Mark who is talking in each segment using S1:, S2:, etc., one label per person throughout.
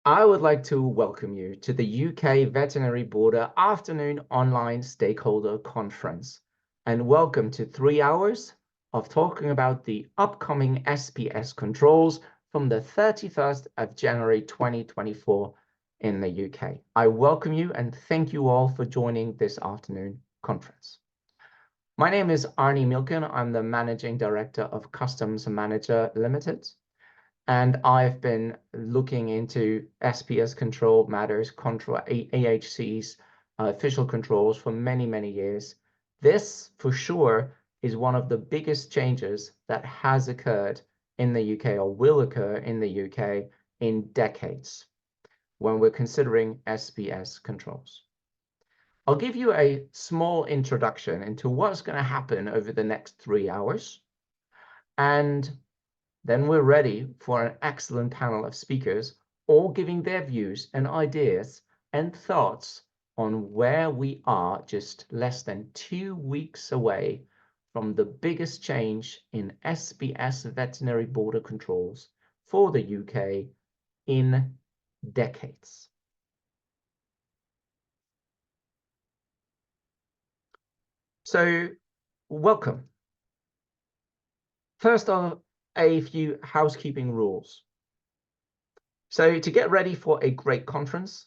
S1: I would like to welcome you to the UK Veterinary Border Afternoon Online Stakeholder Conference, and welcome to 3 hours of talking about the upcoming SPS controls from the 31st of January 2024 in the UK. I welcome you and thank you all for joining this afternoon conference. My name is Arnie Milken. I'm the Managing Director of Customs Manager Limited. And I've been looking into SPS control matters, EHCs, official controls for many, many years. This, for sure, is one of the biggest changes that has occurred in the UK or will occur in the UK in decades when we're considering SPS controls. I'll give you a small introduction into what's going to happen over the next 3 hours. And then we're ready for an excellent panel of speakers, all giving their views and ideas and thoughts on where we are just less than 2 weeks away from the biggest change in SPS veterinary border controls for the UK in decades. So, welcome. First off, a few housekeeping rules. So to get ready for a great conference,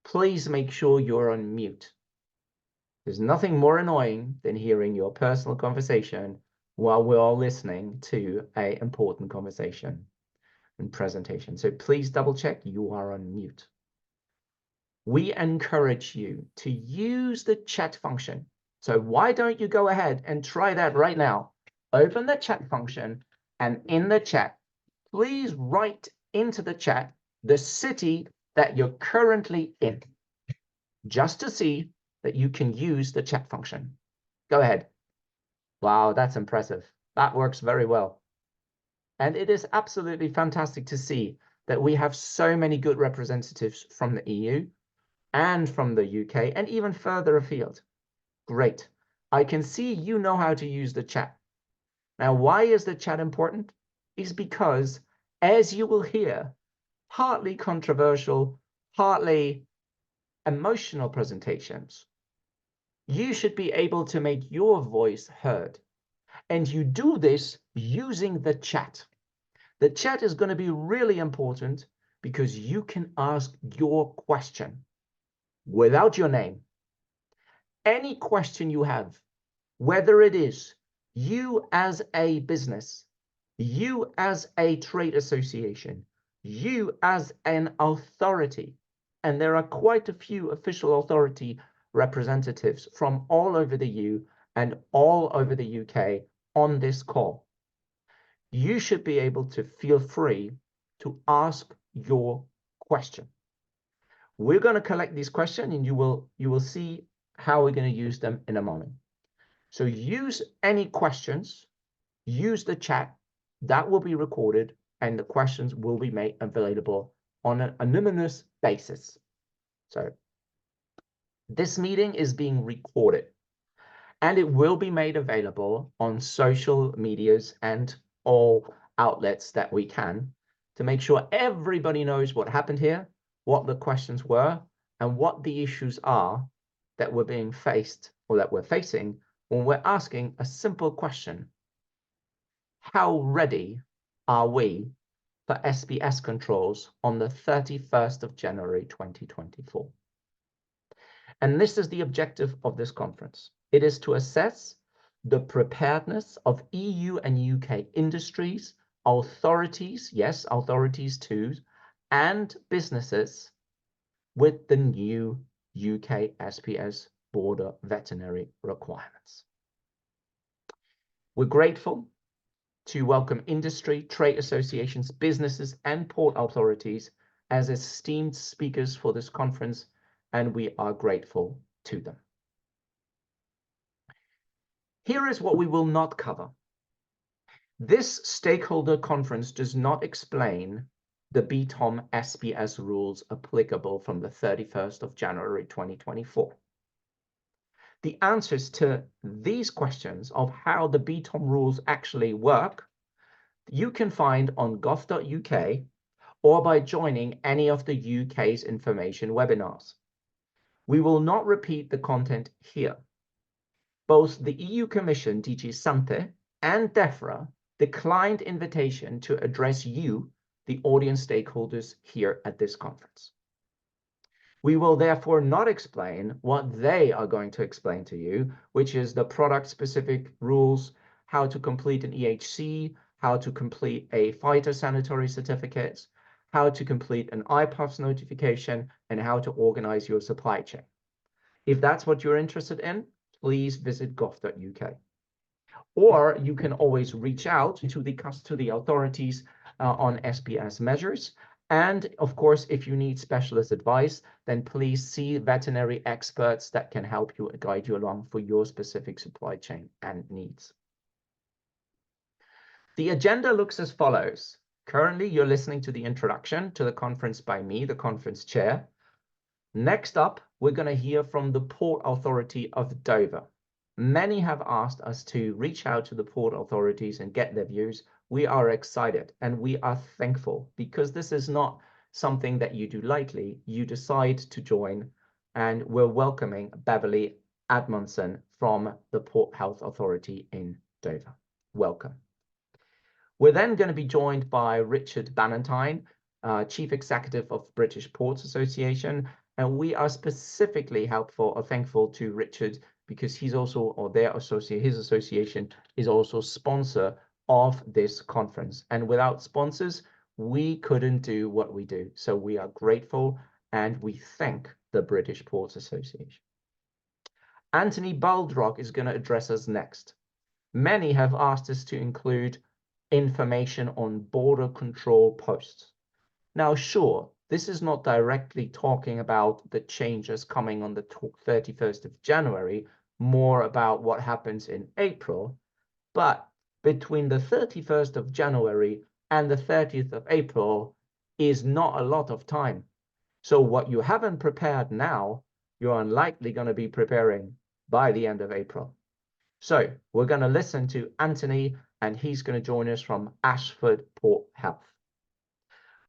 S1: please make sure you're on mute. There's nothing more annoying than hearing your personal conversation while we're all listening to an important conversation and presentation. So please double check you are on mute. We encourage you to use the chat function. So why don't you go ahead and try that right now? Open the chat function, and in the chat, please write into the chat the city that you're currently in, just to see that you can use the chat function. Go ahead. Wow, that's impressive. That works very well. And it is absolutely fantastic to see that we have so many good representatives from the EU and from the UK and even further afield. Great. I can see you know how to use the chat. Now, why is the chat important? Is because, as you will hear, partly controversial, partly emotional presentations, you should be able to make your voice heard. And you do this using the chat. The chat is going to be really important because you can ask your question without your name. Any question you have, whether it is you as a business, you as a trade association, you as an authority, and there are quite a few official authority representatives from all over the EU and all over the UK on this call. You should be able to feel free to ask your question. We're going to collect these questions and you will see how we're going to use them in a moment. So use any questions, use the chat, that will be recorded, and the questions will be made available on an anonymous basis. So this meeting is being recorded, and it will be made available on social medias and all outlets that we can to make sure everybody knows what happened here, what the questions were, and what the issues are that we're being faced or that we're facing when we're asking a simple question. How ready are we for SPS controls on the 31st of January 2024? And this is the objective of this conference. It is to assess the preparedness of EU and UK industries, authorities, yes, authorities too, and businesses with the new UK SPS Border Veterinary Requirements. We're grateful to welcome industry, trade associations, businesses, and port authorities as esteemed speakers for this conference, and we are grateful to them. Here is what we will not cover. This stakeholder conference does not explain the BTOM SPS rules applicable from the 31st of January 2024. The answers to these questions of how the BTOM rules actually work, you can find on gov.uk or by joining any of the UK's information webinars. We will not repeat the content here. Both the EU Commission, DG Sante, and DEFRA declined invitation to address you, the audience stakeholders, here at this conference. We will therefore not explain what they are going to explain to you, which is the product-specific rules, how to complete an EHC, how to complete a phytosanitary certificate, how to complete an IPAFS notification, and how to organize your supply chain. If that's what you're interested in, please visit gov.uk. Or you can always reach out to the authorities on SPS measures. And of course, if you need specialist advice, then please see veterinary experts that can help you, guide you along for your specific supply chain and needs. The agenda looks as follows. Currently, you're listening to the introduction to the conference by me, the conference chair. Next up, we're going to hear from the Port Authority of Dover. Many have asked us to reach out to the port authorities and get their views. We are excited and we are thankful because this is not something that you do lightly. You decide to join, and we're welcoming Beverly Admondson from the Port Health Authority in Dover. Welcome. We're then going to be joined by Richard Ballantyne, Chief Executive of British Ports Association, and we are specifically thankful to Richard because he's also, or his association is also sponsor of this conference. And without sponsors, we couldn't do what we do. So we are grateful and we thank the British Ports Association. Anthony Baldock is going to address us next. Many have asked us to include information on border control posts. Now, sure, this is not directly talking about the changes coming on the 31st of January, more about what happens in April, but between the 31st of January and the 30th of April is not a lot of time. So what you haven't prepared now, you're unlikely going to be preparing by the end of April. So we're going to listen to Anthony, and he's going to join us from Ashford Port Health.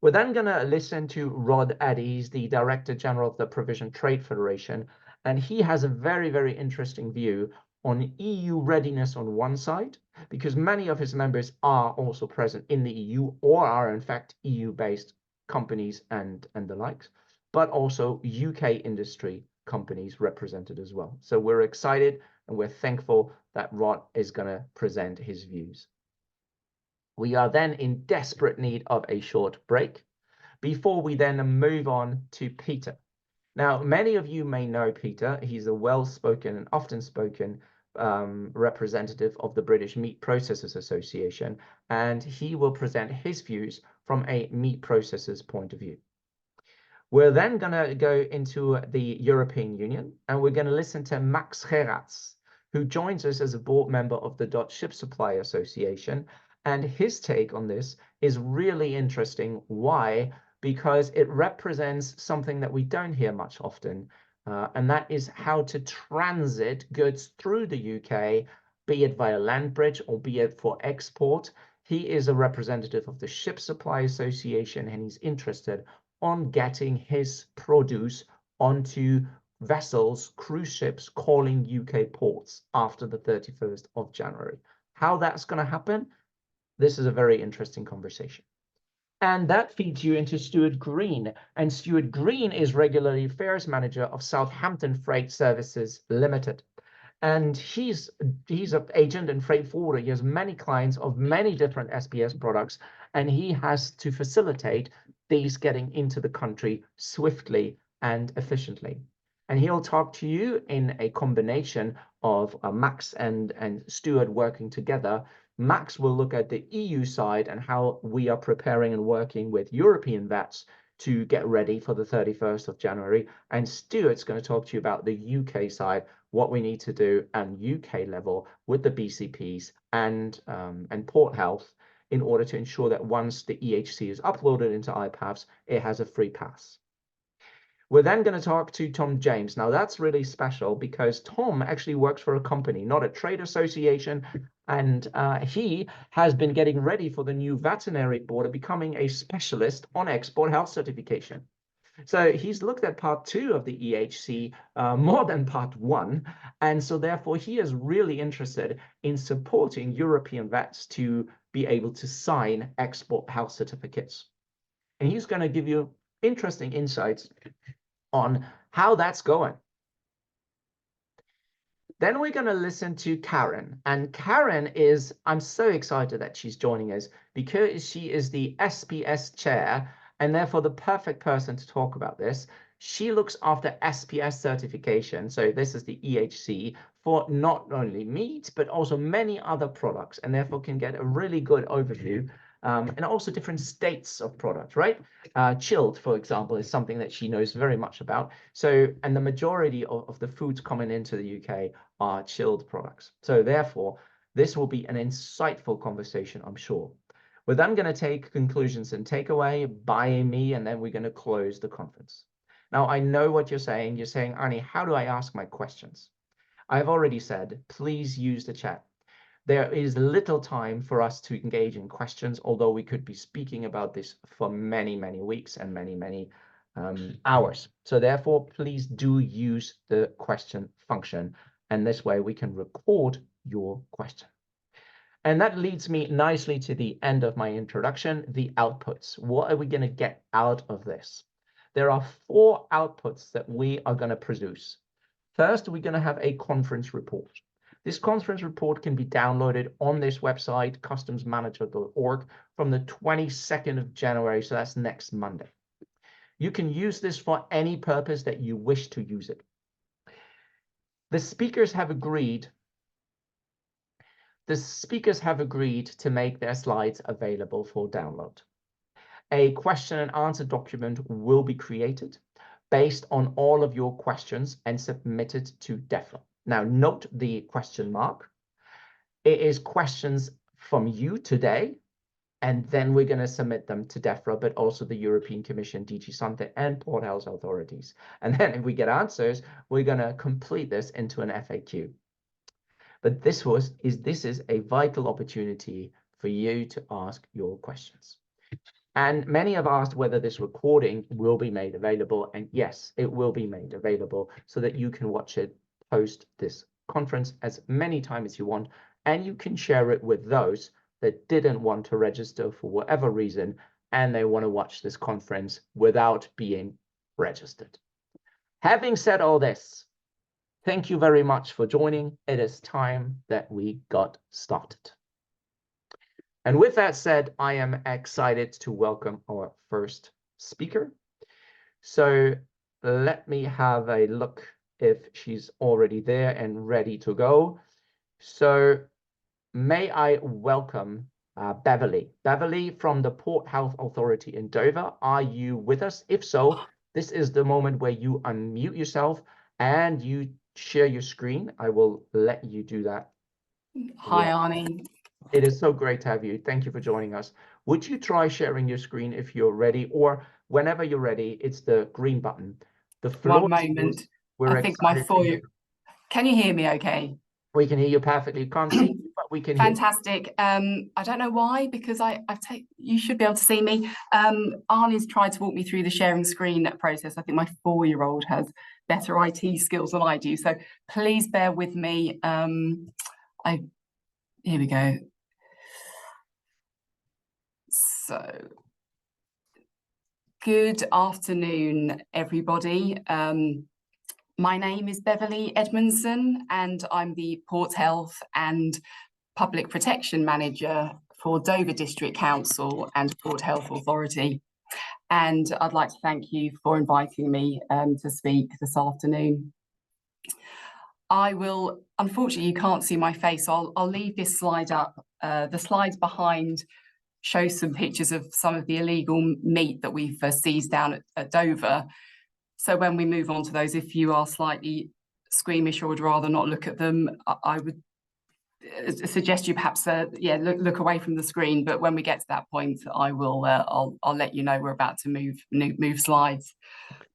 S1: We're then going to listen to Rod Eddy. He's the Director General of the Provision Trade Federation, and he has a very, very interesting view on EU readiness on one side, because many of his members are also present in the EU or are in fact EU-based companies and the likes, but also UK industry companies represented as well. So we're excited and we're thankful that Rod is going to present his views. We are then in desperate need of a short break before we then move on to Peter. Now, many of you may know Peter. He's a well-spoken and often spoken representative of the British Meat Processors Association, and he will present his views from a meat processor's point of view. We're then going to go into the European Union, and we're going to listen to Max Gerards, who joins us as a board member of the Dutch Ship Supply Association. And his take on this is really interesting. Why? Because it represents something that we don't hear much often, and that is how to transit goods through the UK, be it via land bridge or be it for export. He is a representative of the Ship Supply Association, and he's interested on getting his produce onto vessels, cruise ships calling UK ports after the 31st of January. How that's going to happen? This is a very interesting conversation. And that feeds you into Stuart Green. And Stuart Green is Regulatory Affairs Manager of Southampton Freight Services Limited. And he's an agent and freight forwarder. He has many clients of many different SPS products, and he has to facilitate these getting into the country swiftly and efficiently. And he'll talk to you in a combination of Max and Stuart working together. Max will look at the EU side and how we are preparing and working with European vets to get ready for the 31st of January. And Stuart's going to talk to you about the UK side, what we need to do at UK level with the BCPs and Port Health in order to ensure that once the EHC is uploaded into IPAFS, it has a free pass. We're then going to talk to Tom James. Now, that's really special because Tom actually works for a company, not a trade association, And he has been getting ready for the new veterinary border, becoming a specialist on export health certification. So he's looked at part 2 of the EHC more than part 1. And so therefore, he is really interested in supporting European vets to be able to sign export health certificates. And he's going to give you interesting insights on how that's going. Then we're going to listen to Karen. And Karen is, I'm so excited that she's joining us because she is the SPS chair and therefore the perfect person to talk about this. She looks after SPS certification. So this is the EHC for not only meat, but also many other products, and therefore can get a really good overview. And also different states of products, right? Chilled, for example, is something that she knows very much about. So, and the majority of the foods coming into the UK are chilled products. So therefore, this will be an insightful conversation, I'm sure. We're then going to take conclusions and takeaway by me, and then we're going to close the conference. Now, I know what you're saying. You're saying, Arnie, how do I ask my questions? I've already said, please use the chat. There is little time for us to engage in questions, although we could be speaking about this for many, many weeks and many, many hours. So therefore, please do use the question function. And this way we can record your question. And that leads me nicely to the end of my introduction, the outputs. What are we going to get out of this? There are 4 outputs that we are going to produce. First, we're going to have a conference report. This conference report can be downloaded on this website, customsmanager.org, from the 22nd of January, so that's next Monday. You can use this for any purpose that you wish to use it. The speakers have agreed to make their slides available for download. A question and answer document will be created based on all of your questions and submitted to DEFRA. Now, note the question mark. It is questions from you today, and then we're going to submit them to DEFRA, but also the European Commission, DG Sante, and Port Health authorities. And then if we get answers, we're going to complete this into an FAQ. But this is a vital opportunity for you to ask your questions. And many have asked whether this recording will be made available. And yes, it will be made available so that you can watch it post this conference as many times as you want. And you can share it with those that didn't want to register for whatever reason, and they want to watch this conference without being registered. Having said all this, thank you very much for joining. It is time that we got started. And with that said, I am excited to welcome our first speaker. So let me have a look if she's already there and ready to go. So may I welcome Beverly. Beverly from the Port Health Authority in Dover. Are you with us? If so, this is the moment where you unmute yourself and you share your screen. I will let you do that.
S2: Hi, Arnie.
S1: It is so great to have you. Thank you for joining us. Would you try sharing your screen if you're ready, or whenever you're ready, it's the green button. The floor.
S2: One moment. I think my four. Can you hear me okay?
S1: We can hear you perfectly. You can't see you, but we can hear you.
S2: Fantastic. I don't know why, because you should be able to see me. Arnie's tried to walk me through the sharing screen process. I think my 4-year-old has better IT skills than I do. So please bear with me. Here we go. So, good afternoon, everybody. My name is Beverly Edmondson, and I'm the Port Health and Public Protection Manager for Dover District Council and Port Health Authority. And I'd like to thank you for inviting me to speak this afternoon. I will, unfortunately, you can't see my face, so I'll leave this slide up. The slides behind show some pictures of some of the illegal meat that we've seized down at Dover. So when we move on to those, if you are slightly squeamish or would rather not look at them, I would suggest you perhaps look away from the screen. But when we get to that point, I will I'll let you know we're about to move slides.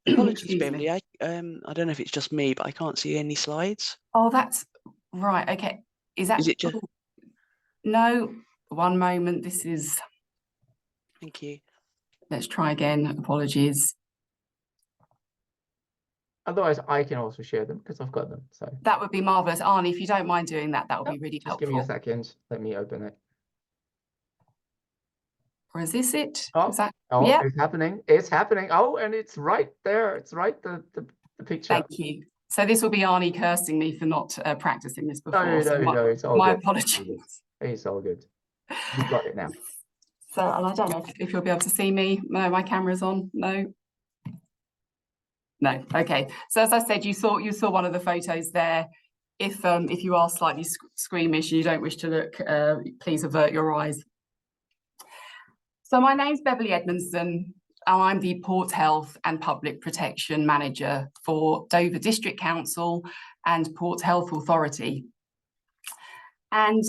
S3: Apologies, Beverly. I don't know if it's just me, but I can't see any slides.
S2: Oh, that's right. Okay, is it just? No, one moment. This is,
S3: Thank you.
S2: let's try again. Apologies.
S1: Otherwise, I can also share them because I've got them. So
S2: That would be marvelous. Arnie, if you don't mind doing that, that would be really
S1: just
S2: helpful.
S1: give me a second. Let me open it.
S2: Or is this it?
S1: Oh,
S2: Is that?
S1: oh,
S2: Yeah.
S1: it's happening. It's happening. Oh, and it's right there. It's right, the picture.
S2: Thank you. So this will be Arnie cursing me for not practicing this before.
S1: No,
S2: So
S1: no, it's all
S2: my
S1: good.
S2: apologies.
S1: It's all good. You've got it now.
S2: So, and I don't know if you'll be able to see me. No, my camera's on. No. No. Okay. So as I said, you saw one of the photos there. If you are slightly squeamish and you don't wish to look, please avert your eyes. So my name's Beverly Edmondson. I'm the Port Health and Public Protection Manager for Dover District Council and Port Health Authority. And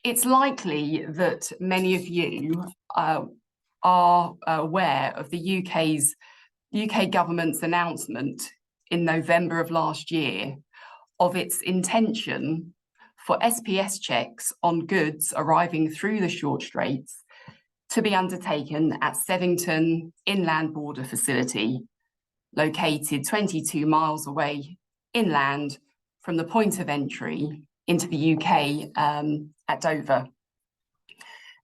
S2: it's likely that many of you are aware of the UK government's announcement in November of last year of its intention for SPS checks on goods arriving through the short straits to be undertaken at Sevington Inland Border Facility, located 22 miles away inland from the point of entry into the UK at Dover.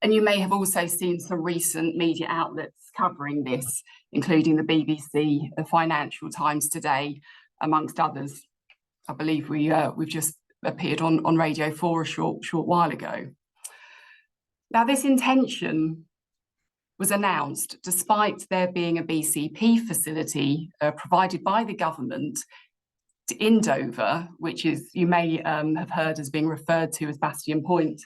S2: And you may have also seen some recent media outlets covering this, including the BBC, the Financial Times Today, amongst others. I believe we've just appeared on Radio 4 a short while ago. Now, this intention was announced despite there being a BCP facility provided by the government in Dover, which is, you may have heard as being referred to as Bastion Point,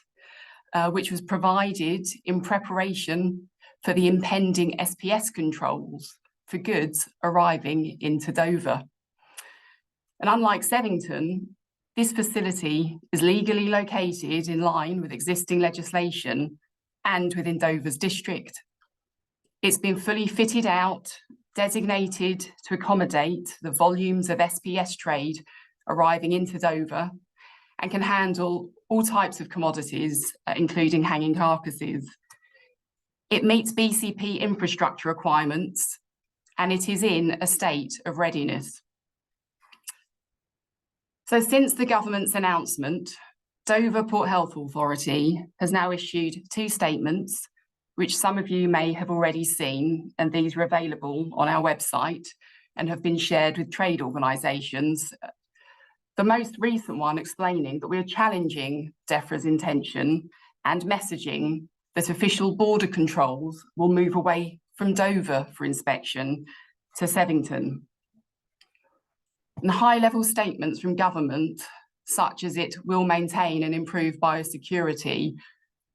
S2: which was provided in preparation for the impending SPS controls for goods arriving into Dover. And unlike Sevington, this facility is legally located in line with existing legislation and within Dover's district. It's been fully fitted out, designated to accommodate the volumes of SPS trade arriving into Dover, and can handle all types of commodities, including hanging carcasses. It meets BCP infrastructure requirements, and it is in a state of readiness. So since the government's announcement, Dover Port Health Authority has now issued 2 statements, which some of you may have already seen, and these are available on our website and have been shared with trade organisations. The most recent one explaining that we are challenging DEFRA's intention and messaging that official border controls will move away from Dover for inspection to Sevington. And high-level statements from government, such as it will maintain and improve biosecurity,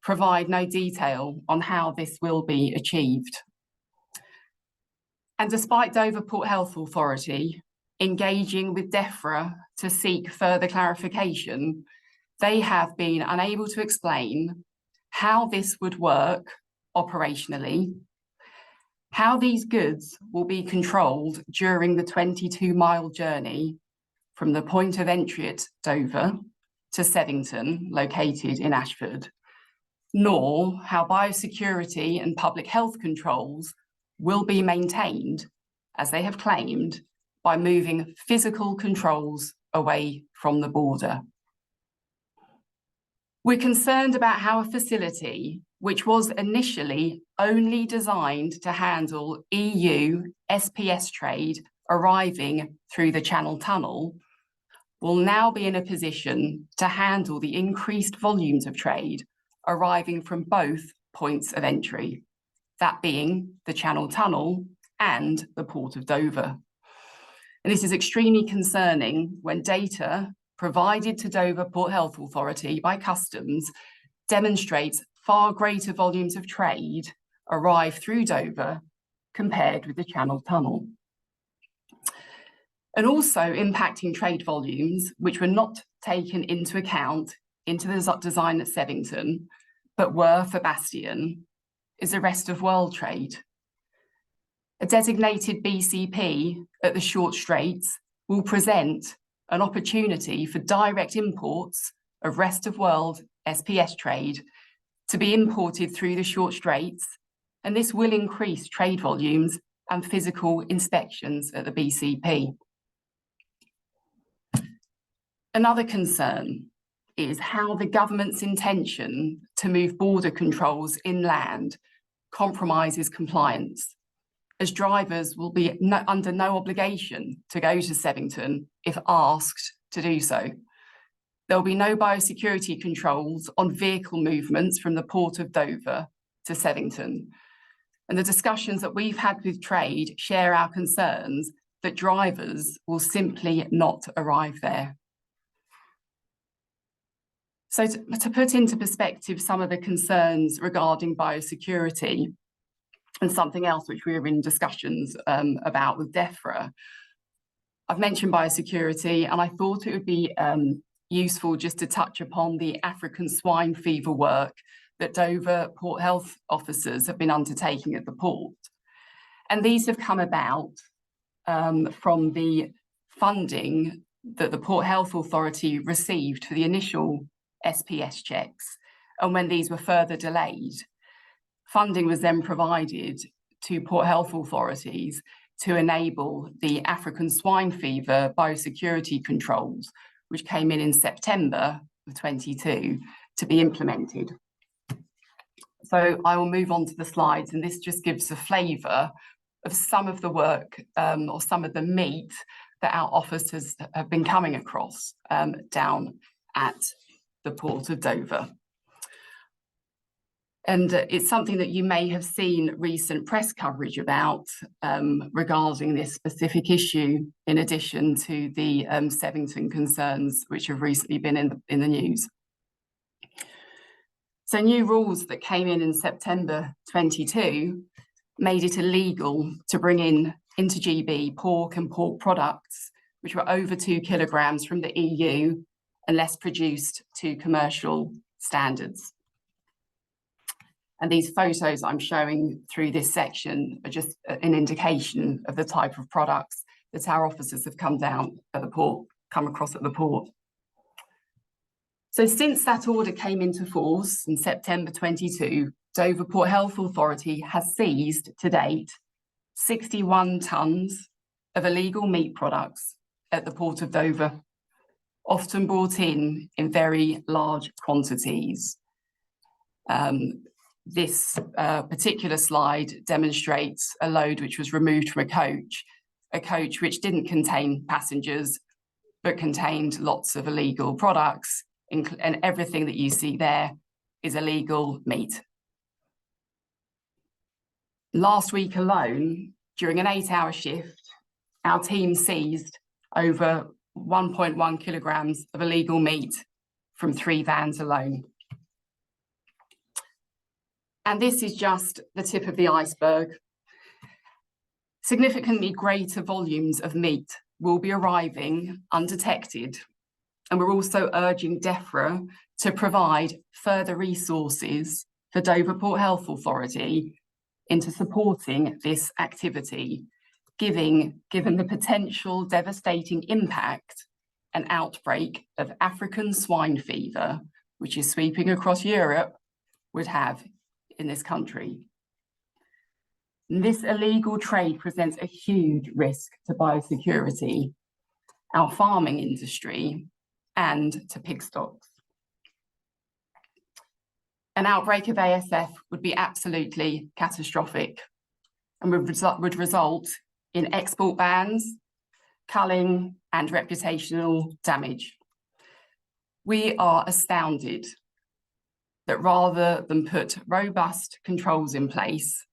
S2: provide no detail on how this will be achieved. And despite Dover Port Health Authority engaging with DEFRA to seek further clarification, they have been unable to explain how this would work operationally, how these goods will be controlled during the 22-mile journey from the point of entry at Dover to Sevington, located in Ashford, nor how biosecurity and public health controls will be maintained, as they have claimed, by moving physical controls away from the border. We're concerned about how a facility, which was initially only designed to handle EU SPS trade arriving through the Channel Tunnel, will now be in a position to handle the increased volumes of trade arriving from both points of entry, that being the Channel Tunnel and the Port of Dover. And this is extremely concerning when data provided to Dover Port Health Authority by Customs demonstrates far greater volumes of trade arrive through Dover compared with the Channel Tunnel. And also impacting trade volumes, which were not taken into account into the design at Sevington, but were for Bastion, is the rest of world trade. A designated BCP at the short straits will present an opportunity for direct imports of rest of world SPS trade to be imported through the short straits, and this will increase trade volumes and physical inspections at the BCP. Another concern is how the government's intention to move border controls inland compromises compliance, as drivers will be under no obligation to go to Sevington if asked to do so. There will be no biosecurity controls on vehicle movements from the Port of Dover to Sevington. And the discussions that we've had with trade share our concerns that drivers will simply not arrive there. So to put into perspective some of the concerns regarding biosecurity, and something else which we were in discussions about with DEFRA, I've mentioned biosecurity, and I thought it would be useful just to touch upon the African swine fever work that Dover Port Health Officers have been undertaking at the port. And these have come about from the funding that the Port Health Authority received for the initial SPS checks. And when these were further delayed, funding was then provided to Port Health authorities to enable the African swine fever biosecurity controls, which came in September of 22, to be implemented. So I will move on to the slides, and this just gives a flavour of some of the work or some of the meat that our officers have been coming across down at the Port of Dover. And it's something that you may have seen recent press coverage about regarding this specific issue, in addition to the Sevington concerns, which have recently been in the news. So new rules that came in September 22 made it illegal to bring into GB pork and pork products which were over 2 kilograms from the EU unless produced to commercial standards. And these photos I'm showing through this section are just an indication of the type of products that our officers have come across at the port. So since that order came into force in September 22, Dover Port Health Authority has seized to date 61 tonnes of illegal meat products at the Port of Dover, often brought in very large quantities. This particular slide demonstrates a load which was removed from a coach which didn't contain passengers, but contained lots of illegal products, and everything that you see there is illegal meat. Last week alone, during an 8-hour shift, our team seized over 1.1 kilograms of illegal meat from 3 vans alone. And this is just the tip of the iceberg. Significantly greater volumes of meat will be arriving undetected. And we're also urging DEFRA to provide further resources for Dover Port Health Authority into supporting this activity, given the potential devastating impact an outbreak of African swine fever, which is sweeping across Europe, would have in this country. This illegal trade presents a huge risk to biosecurity, our farming industry, and to pig stocks. An outbreak of ASF would be absolutely catastrophic and would result in export bans, culling, and reputational damage. We are astounded that rather than put robust controls in place,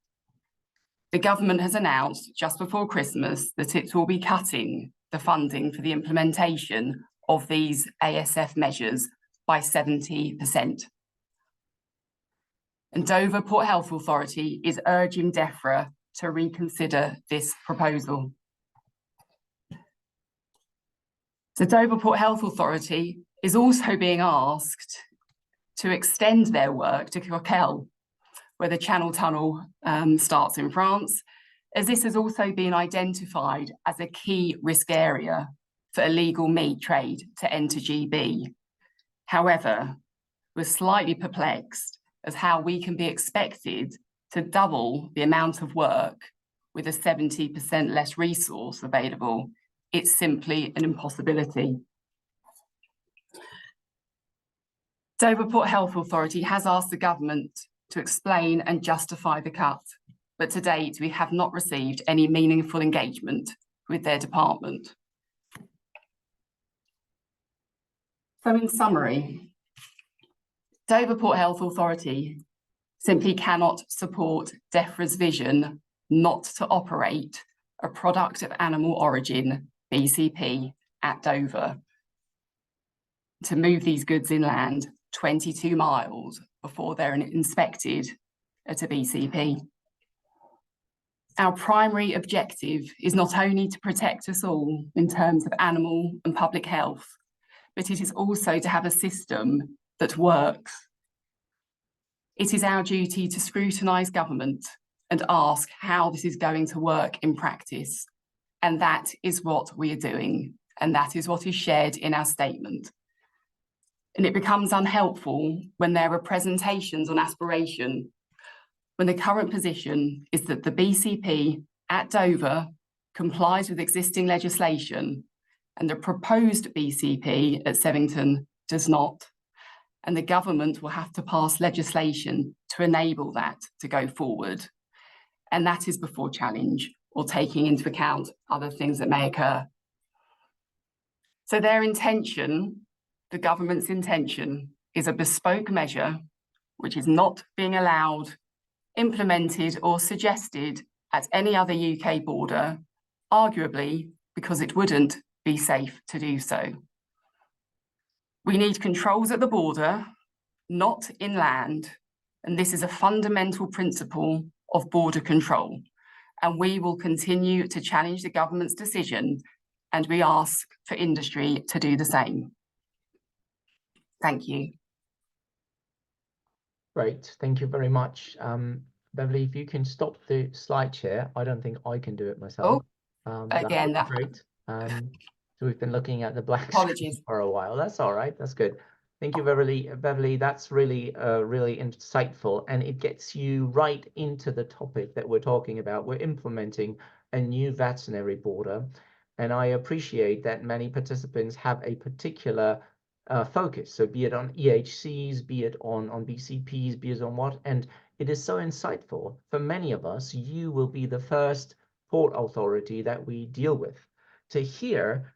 S2: the government has announced just before Christmas that it will be cutting the funding for the implementation of these ASF measures by 70%. And Dover Port Health Authority is urging DEFRA to reconsider this proposal. The Dover Port Health Authority is also being asked to extend their work to Coquelles, where the Channel Tunnel starts in France, as this has also been identified as a key risk area for illegal meat trade to enter GB. However, we're slightly perplexed as how we can be expected to double the amount of work with a 70% less resource available. It's simply an impossibility. Dover Port Health Authority has asked the government to explain and justify the cut, but to date we have not received any meaningful engagement with their department. So in summary, Dover Port Health Authority simply cannot support DEFRA's vision not to operate a product of animal origin, BCP, at Dover, to move these goods inland 22 miles before they're inspected at a BCP. Our primary objective is not only to protect us all in terms of animal and public health, but it is also to have a system that works. It is our duty to scrutinise government and ask how this is going to work in practice. And that is what we are doing. And that is what is shared in our statement. And it becomes unhelpful when there are presentations on aspiration, when the current position is that the BCP at Dover complies with existing legislation and the proposed BCP at Sevington does not. And the government will have to pass legislation to enable that to go forward. And that is before challenge or taking into account other things that may occur. So their intention, the government's intention, is a bespoke measure which is not being allowed, implemented or suggested at any other UK border, arguably because it wouldn't be safe to do so. We need controls at the border, not inland, and this is a fundamental principle of border control. And we will continue to challenge the government's decision, and we ask for industry to do the same. Thank you.
S1: Great, thank you very much. Beverly, if you can stop the slide share, I don't think I can do it myself.
S2: Again,
S1: that would be great. So we've been looking at the black
S2: apologies
S1: screen for a while. That's all right. That's good. Thank you, Beverly. Beverly, that's really, really insightful, and it gets you right into the topic that we're talking about. We're implementing a new veterinary border, and I appreciate that many participants have a particular focus. So be it on EHCs, be it on BCPs, be it on what, and it is so insightful. For many of us, you will be the first port authority that we deal with. To hear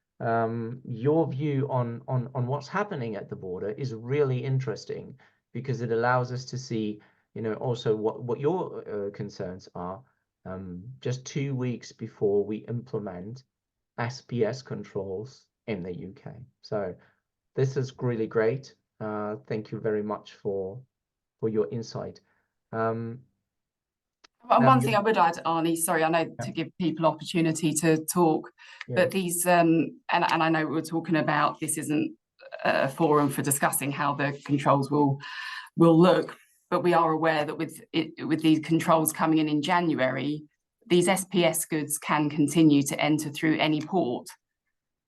S1: your view on what's happening at the border is really interesting, because it allows us to see, you know, also what your concerns are just 2 weeks before we implement SPS controls in the UK. So this is really great. Thank you very much for your insight.
S2: One thing I would add, Arnie, sorry, I know to give people opportunity to talk, but these, and I know we're talking about, this isn't a forum for discussing how the controls will look, but we are aware that with these controls coming in January, these SPS goods can continue to enter through any port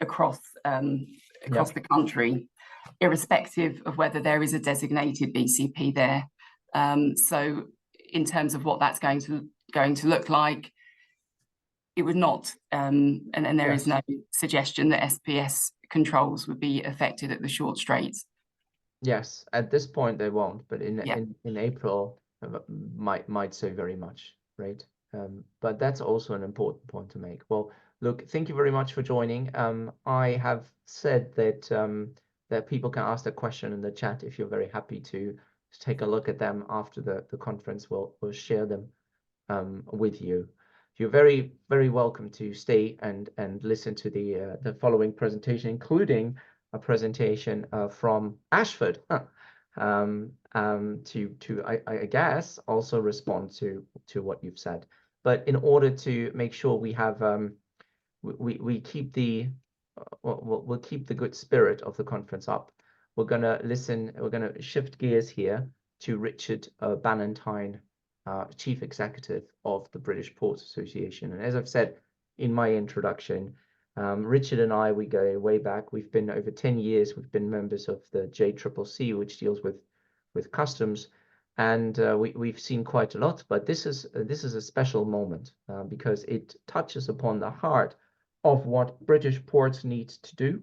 S2: across the country, irrespective of whether there is a designated BCP there. So in terms of what that's going to look like, it would not, and there is no suggestion that SPS controls would be affected at the short straits. Yes,
S1: at this point they won't, but in April might say very much, right? But that's also an important point to make. Well, look, thank you very much for joining. I have said that that people can ask their question in the chat if you're very happy to take a look at them after the conference. We'll share them with you. You're very, very welcome to stay and listen to the following presentation, including a presentation from Ashford to I guess also respond to what you've said. But in order to make sure we have we keep the we'll keep the good spirit of the conference up, we're gonna shift gears here to Richard Ballantyne, Chief Executive of the British Ports Association. And as I've said in my introduction, Richard and I, we go way back. We've been over 10 years, we've been members of the JCCC, which deals with customs. And we've seen quite a lot, but this is a special moment because it touches upon the heart of what British ports need to do.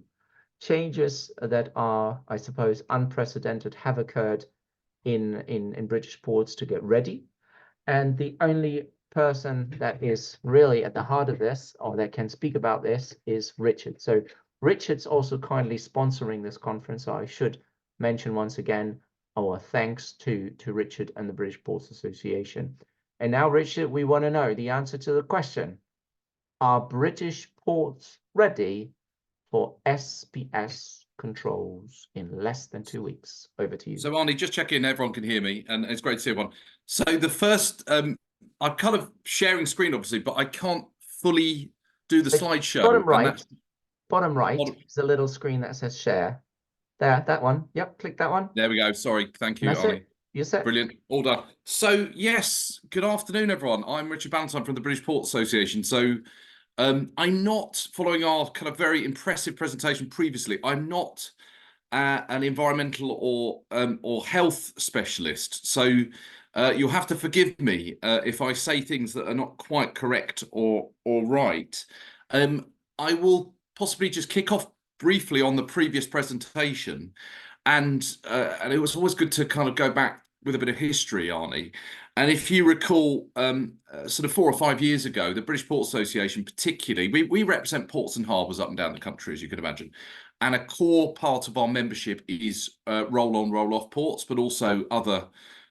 S1: Changes that are, I suppose, unprecedented have occurred in British ports to get ready. And the only person that is really at the heart of this, or that can speak about this, is Richard. So Richard's also kindly sponsoring this conference. So I should mention once again our thanks to Richard and the British Ports Association. And now, Richard, we want to know the answer to the question: are British ports ready for SPS controls in less than 2 weeks? Over to you.
S4: So Arnie, just check in, everyone can hear me, and it's great to see everyone. So the first, I'm kind of sharing screen, obviously, but I can't fully do the slideshow.
S1: Bottom right is a little screen that says share. There, that one. Yep, click that one.
S4: There we go. Sorry, thank you,
S1: That's
S4: Arnie.
S1: it. You're set.
S4: Brilliant. All done. So yes, good afternoon, everyone. I'm Richard Ballantyne from the British Ports Association. So I'm not, following our kind of very impressive presentation previously, I'm not an environmental or health specialist. So you'll have to forgive me if I say things that are not quite correct or right. I will possibly just kick off briefly on the previous presentation, and it was always good to kind of go back with a bit of history, Arnie. And if you recall, sort of 4 or 5 years ago, the British Ports Association particularly, we represent ports and harbours up and down the country, as you can imagine. And a core part of our membership is roll-on, roll-off ports, but also other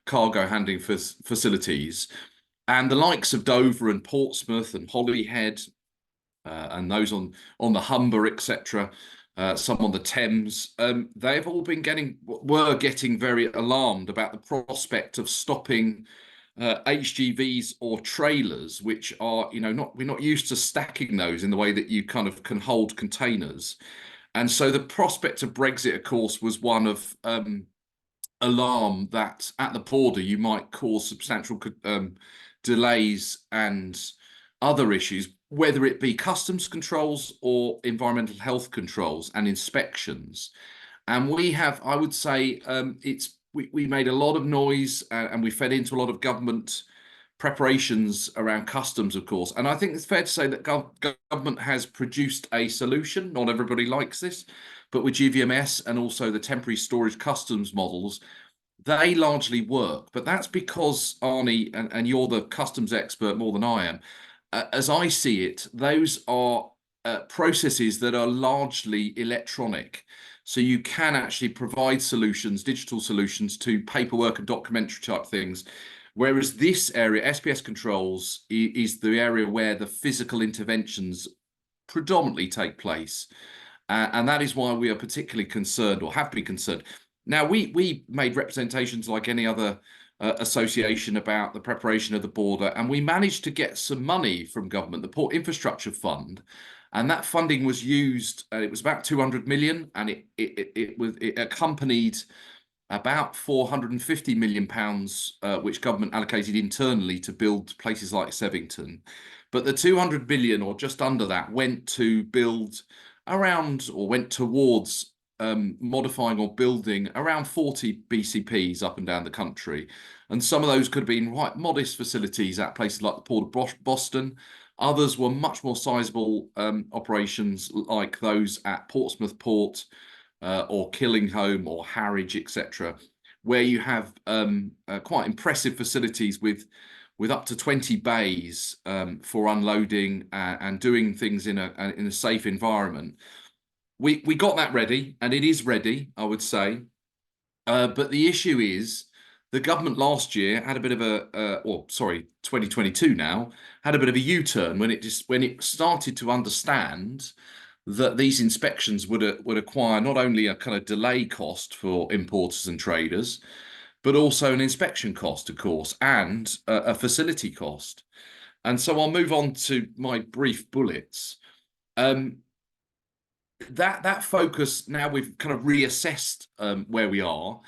S4: cargo handling facilities. And the likes of Dover and Portsmouth and Holyhead, and those on the Humber, etc., some on the Thames, they've all been were getting very alarmed about the prospect of stopping HGVs or trailers, which are, we're not used to stacking those in the way that you kind of can hold containers. And so the prospect of Brexit, of course, was one of alarm that at the border you might cause substantial delays and other issues, whether it be customs controls or environmental health controls and inspections. And we have, I would say, we made a lot of noise and we fed into a lot of government preparations around customs, of course. And I think it's fair to say that government has produced a solution. Not everybody likes this, but with GVMS and also the temporary storage customs models, they largely work. But that's because, Arnie, and you're the customs expert more than I am, as I see it, those are processes that are largely electronic. So you can actually provide solutions, digital solutions to paperwork and documentary type things. Whereas this area, SPS controls, is the area where the physical interventions predominantly take place. And that is why we are particularly concerned, or have been concerned. Now, we made representations like any other association about the preparation of the border, and we managed to get some money from government, the Port Infrastructure Fund, and that funding was used. It was about 200 million, and it accompanied about 450 million pounds, which government allocated internally to build places like Sevington. But the 200 million, or just under that, went to build around, or went towards modifying or building around 40 BCPs up and down the country. And some of those could have been quite modest facilities at places like the Port of Boston. Others were much more sizable operations, like those at Portsmouth Port or Killingholme or Harwich, etc., where you have quite impressive facilities with up to 20 bays for unloading and doing things in a safe environment. We got that ready, and it is ready, I would say. But the issue is the government last year had a bit of 2022 now, had a bit of a U-turn when it started to understand that these inspections would acquire not only a kind of delay cost for importers and traders, but also an inspection cost, of course, and a facility cost. And so I'll move on to my brief bullets. That focus, now we've kind of reassessed where we are,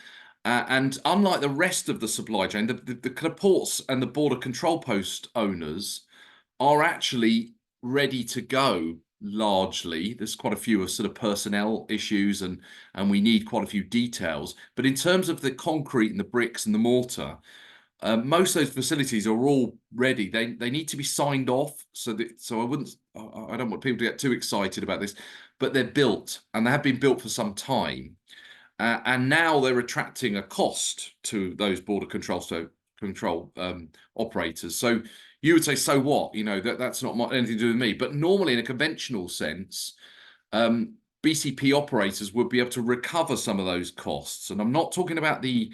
S4: and unlike the rest of the supply chain, the kind of ports and the border control post owners are actually ready to go largely. There's quite a few of sort of personnel issues, and we need quite a few details. But in terms of the concrete and the bricks and the mortar, most of those facilities are all ready. They need to be signed off. So I don't want people to get too excited about this, but they're built, and they have been built for some time. And now they're attracting a cost to those border control operators. So you would say, so what? You know, that's not anything to do with me. But normally, in a conventional sense, BCP operators would be able to recover some of those costs. And I'm not talking about the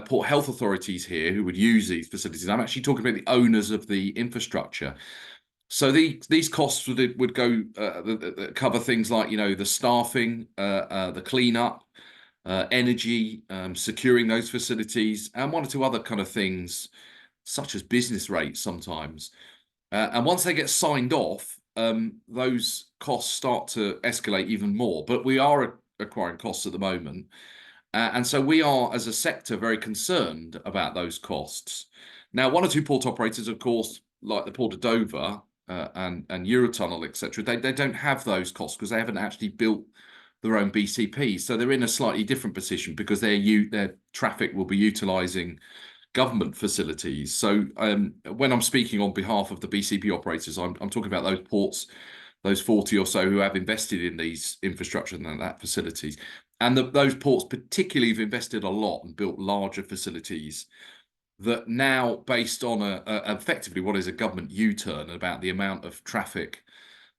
S4: port health authorities here who would use these facilities. I'm actually talking about the owners of the infrastructure. So these costs would go cover things like, you know, the staffing, the cleanup, energy, securing those facilities, and one or two other kind of things, such as business rates sometimes. And once they get signed off, those costs start to escalate even more. But we are acquiring costs at the moment. And so we are, as a sector, very concerned about those costs. Now, one or two port operators, of course, like the Port of Dover and Eurotunnel, etc., they don't have those costs because they haven't actually built their own BCP. So they're in a slightly different position because their traffic will be utilising government facilities. So when I'm speaking on behalf of the BCP operators, I'm talking about those ports, those 40 or so who have invested in these infrastructure and that facilities. And those ports particularly have invested a lot and built larger facilities that now, based on effectively what is a government U-turn about the amount of traffic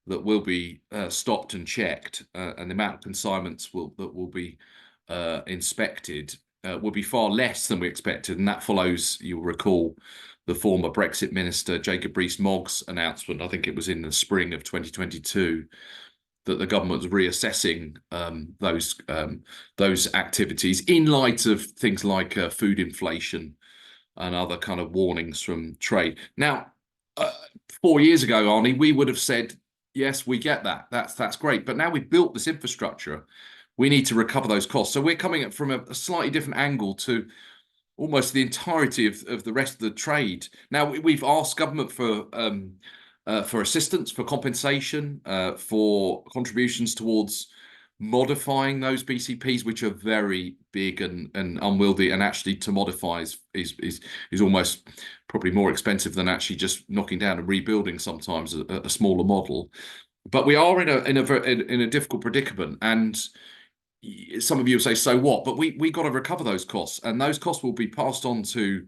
S4: that will be stopped and checked, and the amount of consignments that will be inspected will be far less than we expected. And that follows, you'll recall, the former Brexit minister Jacob Rees-Mogg's announcement, I think it was in the spring of 2022, that the government was reassessing those activities in light of things like food inflation and other kind of warnings from trade. Now, 4 years ago, Arnie, we would have said, yes, we get that. That's great. But now we've built this infrastructure, we need to recover those costs. So we're coming at from a slightly different angle to almost the entirety of the rest of the trade. Now, we've asked government for assistance, for compensation, for contributions towards modifying those BCPs, which are very big and unwieldy, and actually to modify is almost probably more expensive than actually just knocking down and rebuilding sometimes a smaller model. But we are in a difficult predicament, and some of you will say, so what? But we got to recover those costs, and those costs will be passed on to,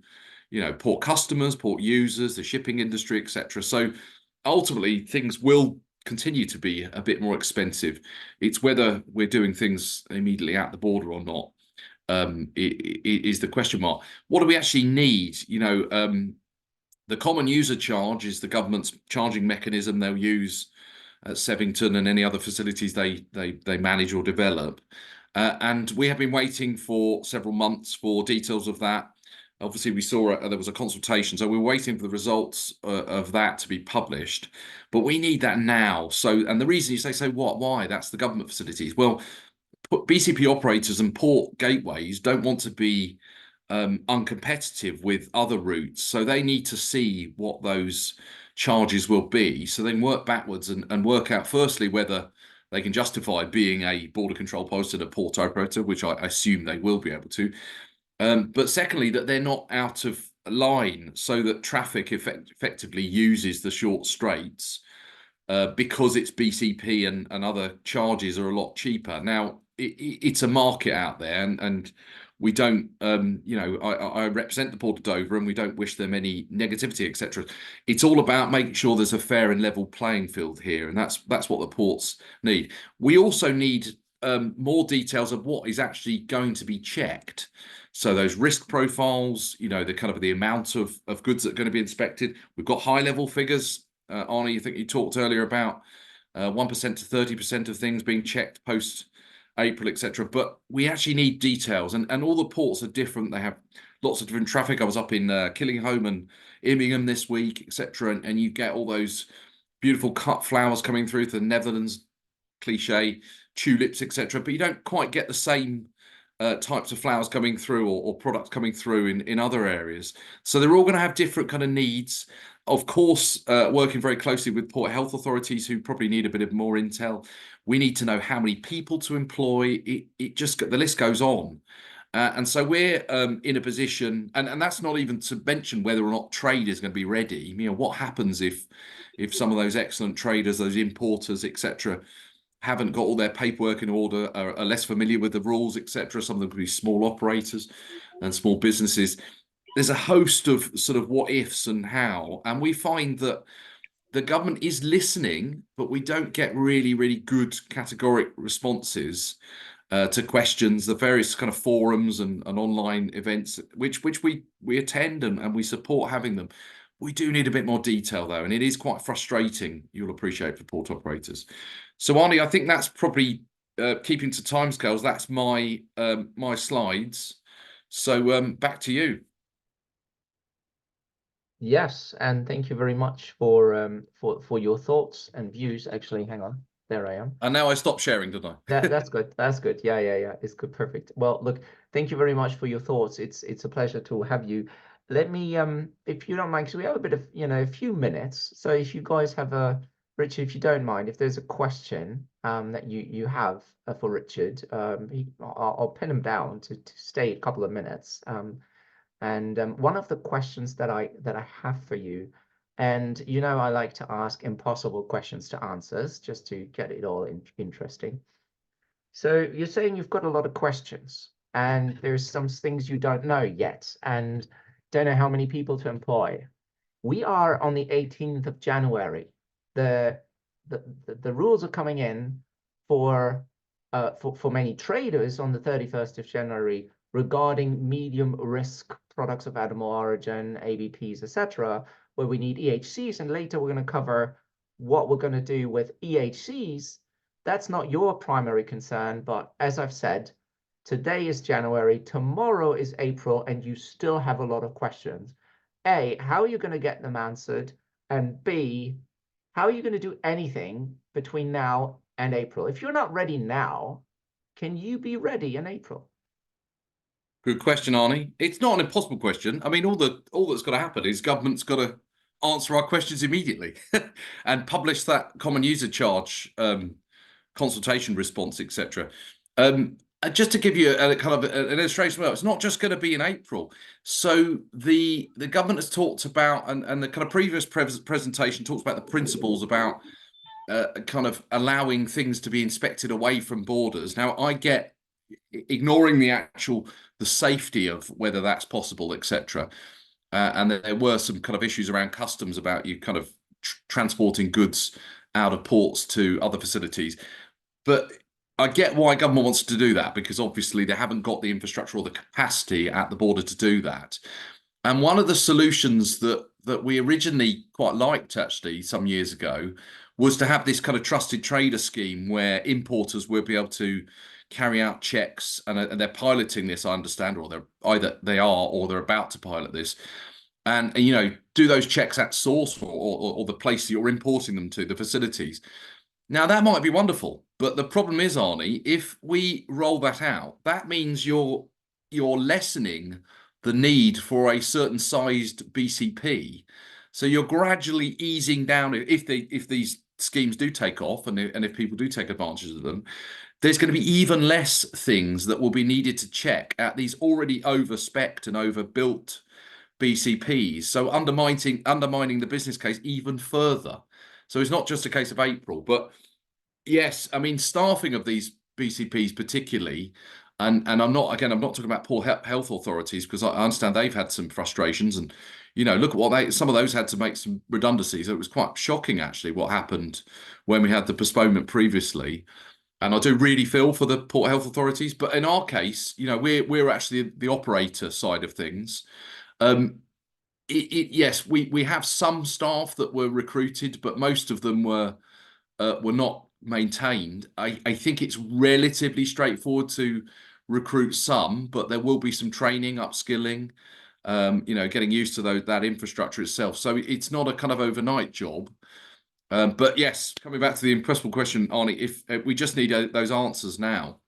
S4: you know, port customers, port users, the shipping industry, etc. So ultimately, things will continue to be a bit more expensive. It's whether we're doing things immediately at the border or not is the question mark. What do we actually need? You know, the common user charge is the government's charging mechanism they'll use at Sevington and any other facilities they manage or develop. And we have been waiting for several months for details of that. Obviously, we saw there was a consultation, so we're waiting for the results of that to be published. But we need that now. So, and the reason you say, so what? Why? That's the government facilities. Well, BCP operators and port gateways don't want to be uncompetitive with other routes. So they need to see what those charges will be. So they can work backwards and work out, firstly, whether they can justify being a border control post and a port operator, which I assume they will be able to. But secondly, that they're not out of line, so that traffic effectively uses the short straits because it's BCP and other charges are a lot cheaper. Now, it's a market out there, and we don't, you know, I represent the Port of Dover, and we don't wish them any negativity, etc. It's all about making sure there's a fair and level playing field here, and that's what the ports need. We also need more details of what is actually going to be checked. So those risk profiles, you know, the kind of the amount of goods that are going to be inspected. We've got high level figures. Arnie, I think you talked earlier about 1% to 30% of things being checked post April, etc. But we actually need details, and all the ports are different. They have lots of different traffic. I was up in Killingholme and Immingham this week, etc. And you get all those beautiful cut flowers coming through to the Netherlands, cliche, tulips, etc. But you don't quite get the same types of flowers coming through or products coming through in other areas. So they're all going to have different kind of needs. of course, working very closely with port health authorities who probably need a bit of more intel. We need to know how many people to employ. It just, the list goes on. And so we're in a position, and that's not even to mention whether or not trade is going to be ready. You know, what happens if some of those excellent traders, those importers, etc., haven't got all their paperwork in order, are less familiar with the rules, etc. Some of them could be small operators and small businesses. There's a host of sort of what ifs and how, and we find that the government is listening, but we don't get really, really good categoric responses to questions. The various kind of forums and online events which we attend and we support having them. We do need a bit more detail though, and it is quite frustrating, you'll appreciate, for port operators. So Arnie, I think that's probably keeping to timescales. That's my my slides. So back to you.
S1: Yes, and thank you very much for your thoughts and views. Actually, hang on, there I am.
S4: And now I stop sharing, didn't I?
S1: That's good. That's good. Yeah. It's good. Perfect. Well, look, thank you very much for your thoughts. It's a pleasure to have you. Let me, if you don't mind, because we have a bit of, a few minutes. So if you guys have Richard, if you don't mind, if there's a question that you have for Richard, I'll pin him down to stay a couple of minutes. And one of the questions that I have for you, and I like to ask impossible questions to answers just to get it all interesting. So you're saying you've got a lot of questions and there's some things you don't know yet and don't know how many people to employ. We are on the 18th of January. The rules are coming in for many traders on the 31st of January regarding medium risk products of animal origin, ABPs, etc., where we need EHCs, and later we're going to cover what we're going to do with EHCs. That's not your primary concern, but as I've said, today is January, tomorrow is April, and you still have a lot of questions. A, how are you going to get them answered? And B, how are you going to do anything between now and April? If you're not ready now, can you be ready in April?
S4: Good question, Arnie. It's not an impossible question. I mean, all that's got to happen is government's got to answer our questions immediately and publish that common user charge consultation response, etc. Just to give you a kind of an illustration, well, it's not just going to be in April. So the government has talked about, and the kind of previous presentation talks about the principles about kind of allowing things to be inspected away from borders. Now, I get ignoring the safety of whether that's possible, etc. And there were some kind of issues around customs about you kind of transporting goods out of ports to other facilities. But I get why government wants to do that, because obviously they haven't got the infrastructure or the capacity at the border to do that. And one of the solutions that we originally quite liked, actually, some years ago, was to have this kind of trusted trader scheme where importers will be able to carry out checks, and they're piloting this, I understand, or they're about to pilot this, and do those checks at source or the place that you're importing them to, the facilities. Now that might be wonderful, but the problem is, Arnie, if we roll that out, that means you're lessening the need for a certain sized BCP. So you're gradually easing down if these schemes do take off and if people do take advantage of them. There's going to be even less things that will be needed to check at these already over-specced and overbuilt BCPs. So undermining the business case even further. So it's not just a case of April, but yes, I mean, staffing of these BCPs particularly, and I'm not talking about poor health authorities, because I understand they've had some frustrations, and look at what some of those had to make some redundancies. It was quite shocking actually what happened when we had the postponement previously. And I do really feel for the port health authorities, but in our case, we're actually the operator side of things. Yes, we have some staff that were recruited, but most of them were not maintained. I think it's relatively straightforward to recruit some, but there will be some training, upskilling, getting used to that infrastructure itself. So it's not a kind of overnight job. But yes, coming back to the impossible question, Arnie, if we just need those answers now.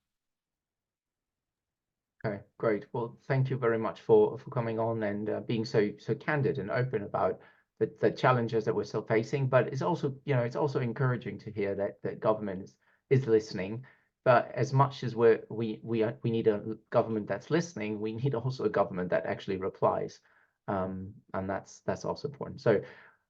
S1: Okay, great. Well, thank you very much for coming on and being so candid and open about the challenges that we're still facing. But it's also, you know, it's also encouraging to hear that the government is listening. But as much as we need a government that's listening, we need also a government that actually replies, and that's also important. So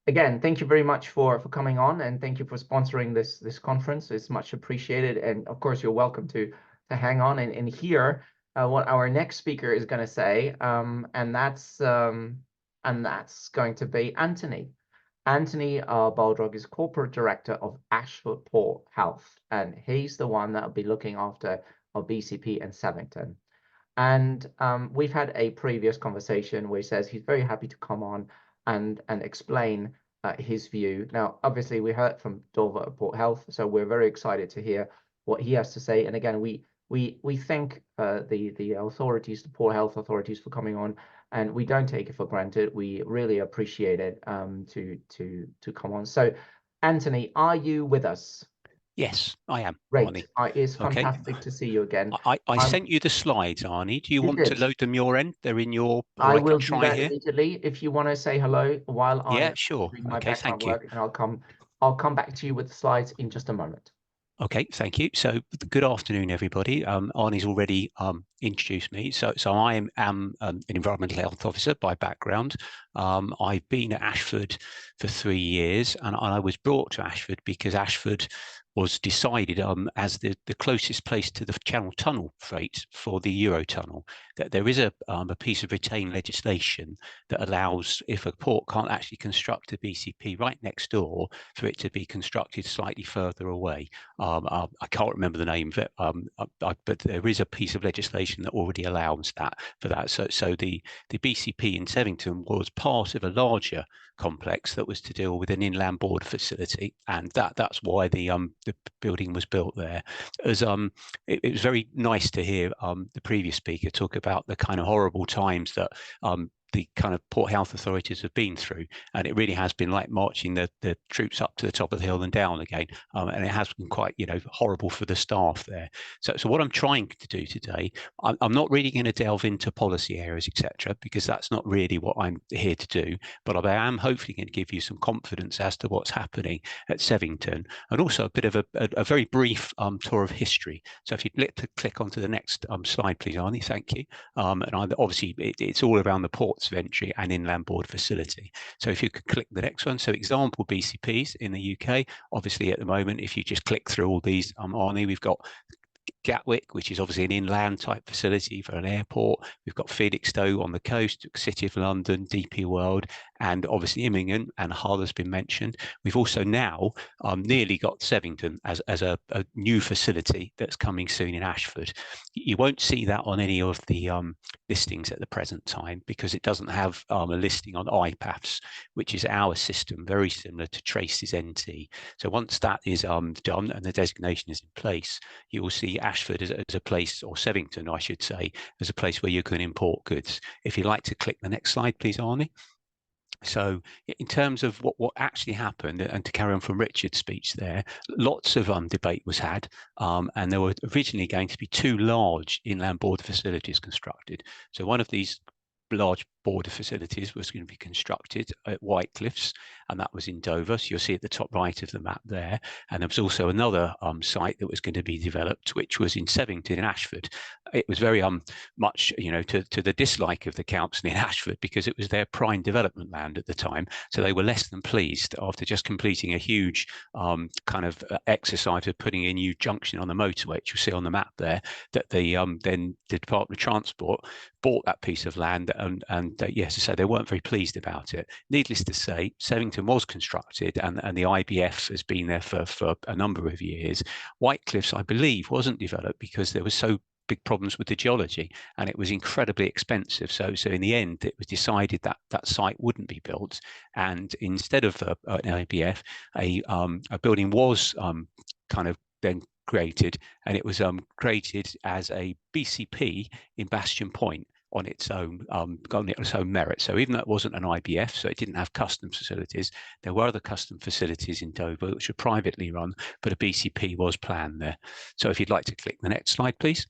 S1: again, thank you very much for coming on, and thank you for sponsoring this conference. It's much appreciated, and of course you're welcome to hang on and hear what our next speaker is going to say, and that's going to be Anthony. Anthony Balrog is Corporate Director of Ashford Port Health, and he's the one that will be looking after our BCP and Sevington. And we've had a previous conversation where he says he's very happy to come on and explain his view. Now, obviously, we heard from Dover at Port Health, so we're very excited to hear what he has to say. And again, we thank the authorities, the Port Health authorities, for coming on, and we don't take it for granted. We really appreciate it to come on. So, Anthony, are you with us?
S5: Yes, I am.
S1: Great. It's
S5: Okay.
S1: fantastic to see you again.
S5: I sent you the slides, Arnie. Do you want to load them your end? They're in your.
S1: I will do that immediately. If you want to say hello while I'm
S5: sure.
S1: doing my background work, and I'll come back to you with the slides in just a moment.
S5: Okay, thank you. So good afternoon, everybody. Arnie's already introduced me. So I am an environmental health officer by background. I've been at Ashford for 3 years, and I was brought to Ashford because Ashford was decided as the closest place to the Channel Tunnel freight for the Eurotunnel. That there is a piece of retained legislation that allows, if a port can't actually construct a BCP right next door, for it to be constructed slightly further away. I can't remember the name of it, but there is a piece of legislation that already allows that for that. So the BCP in Sevington was part of a larger complex that was to deal with an inland border facility, and that's why the building was built there. As it was very nice to hear the previous speaker talk about the kind of horrible times that the kind of Port Health authorities have been through, and it really has been like marching the troops up to the top of the hill and down again, and it has been quite, you know, horrible for the staff there. So what I'm trying to do today, I'm not really going to delve into policy areas, etc., because that's not really what I'm here to do, but I am hopefully going to give you some confidence as to what's happening at Sevington, and also a bit of a very brief tour of history. So if you'd click onto the next slide, please, Arnie, thank you. And obviously it's all around the ports of entry and inland border facility. So if you could click the next one, so example BCPs in the UK, obviously at the moment, if you just click through all these, Arnie, we've got Gatwick, which is obviously an inland type facility for an airport. We've got Felixstowe on the coast, City of London, DP World, and obviously Immingham and Hull has been mentioned. We've also now nearly got Sevington as a new facility that's coming soon in Ashford. You won't see that on any of the listings at the present time because it doesn't have a listing on IPAFs, which is our system, very similar to Trace's NT. So once that is done and the designation is in place, you will see Ashford as a place, or Sevington, I should say, as a place where you can import goods. If you'd like to click the next slide, please, Arnie. So in terms of what actually happened, and to carry on from Richard's speech there, lots of debate was had, and there were originally going to be 2 large inland border facilities constructed. So one of these large border facilities was going to be constructed at Whitecliffs, and that was in Dover. So you'll see at the top right of the map there. And there was also another site that was going to be developed, which was in Sevington in Ashford. It was very much, you know, to the dislike of the council in Ashford because it was their prime development land at the time. So they were less than pleased after just completing a huge kind of exercise of putting a new junction on the motorway, which you'll see on the map there, that then the Department of Transport bought that piece of land, and yes, so they weren't very pleased about it. Needless to say, Sevington was constructed, and the IBF has been there for a number of years. Whitecliffs, I believe, wasn't developed because there was so big problems with the geology, and it was incredibly expensive. So in the end, it was decided that that site wouldn't be built, and instead of an IBF, a building was kind of then created, and it was created as a BCP in Bastion Point on its own merit. So even though it wasn't an IBF, so it didn't have customs facilities, there were other custom facilities in Dover which were privately run, but a BCP was planned there. So if you'd like to click the next slide, please.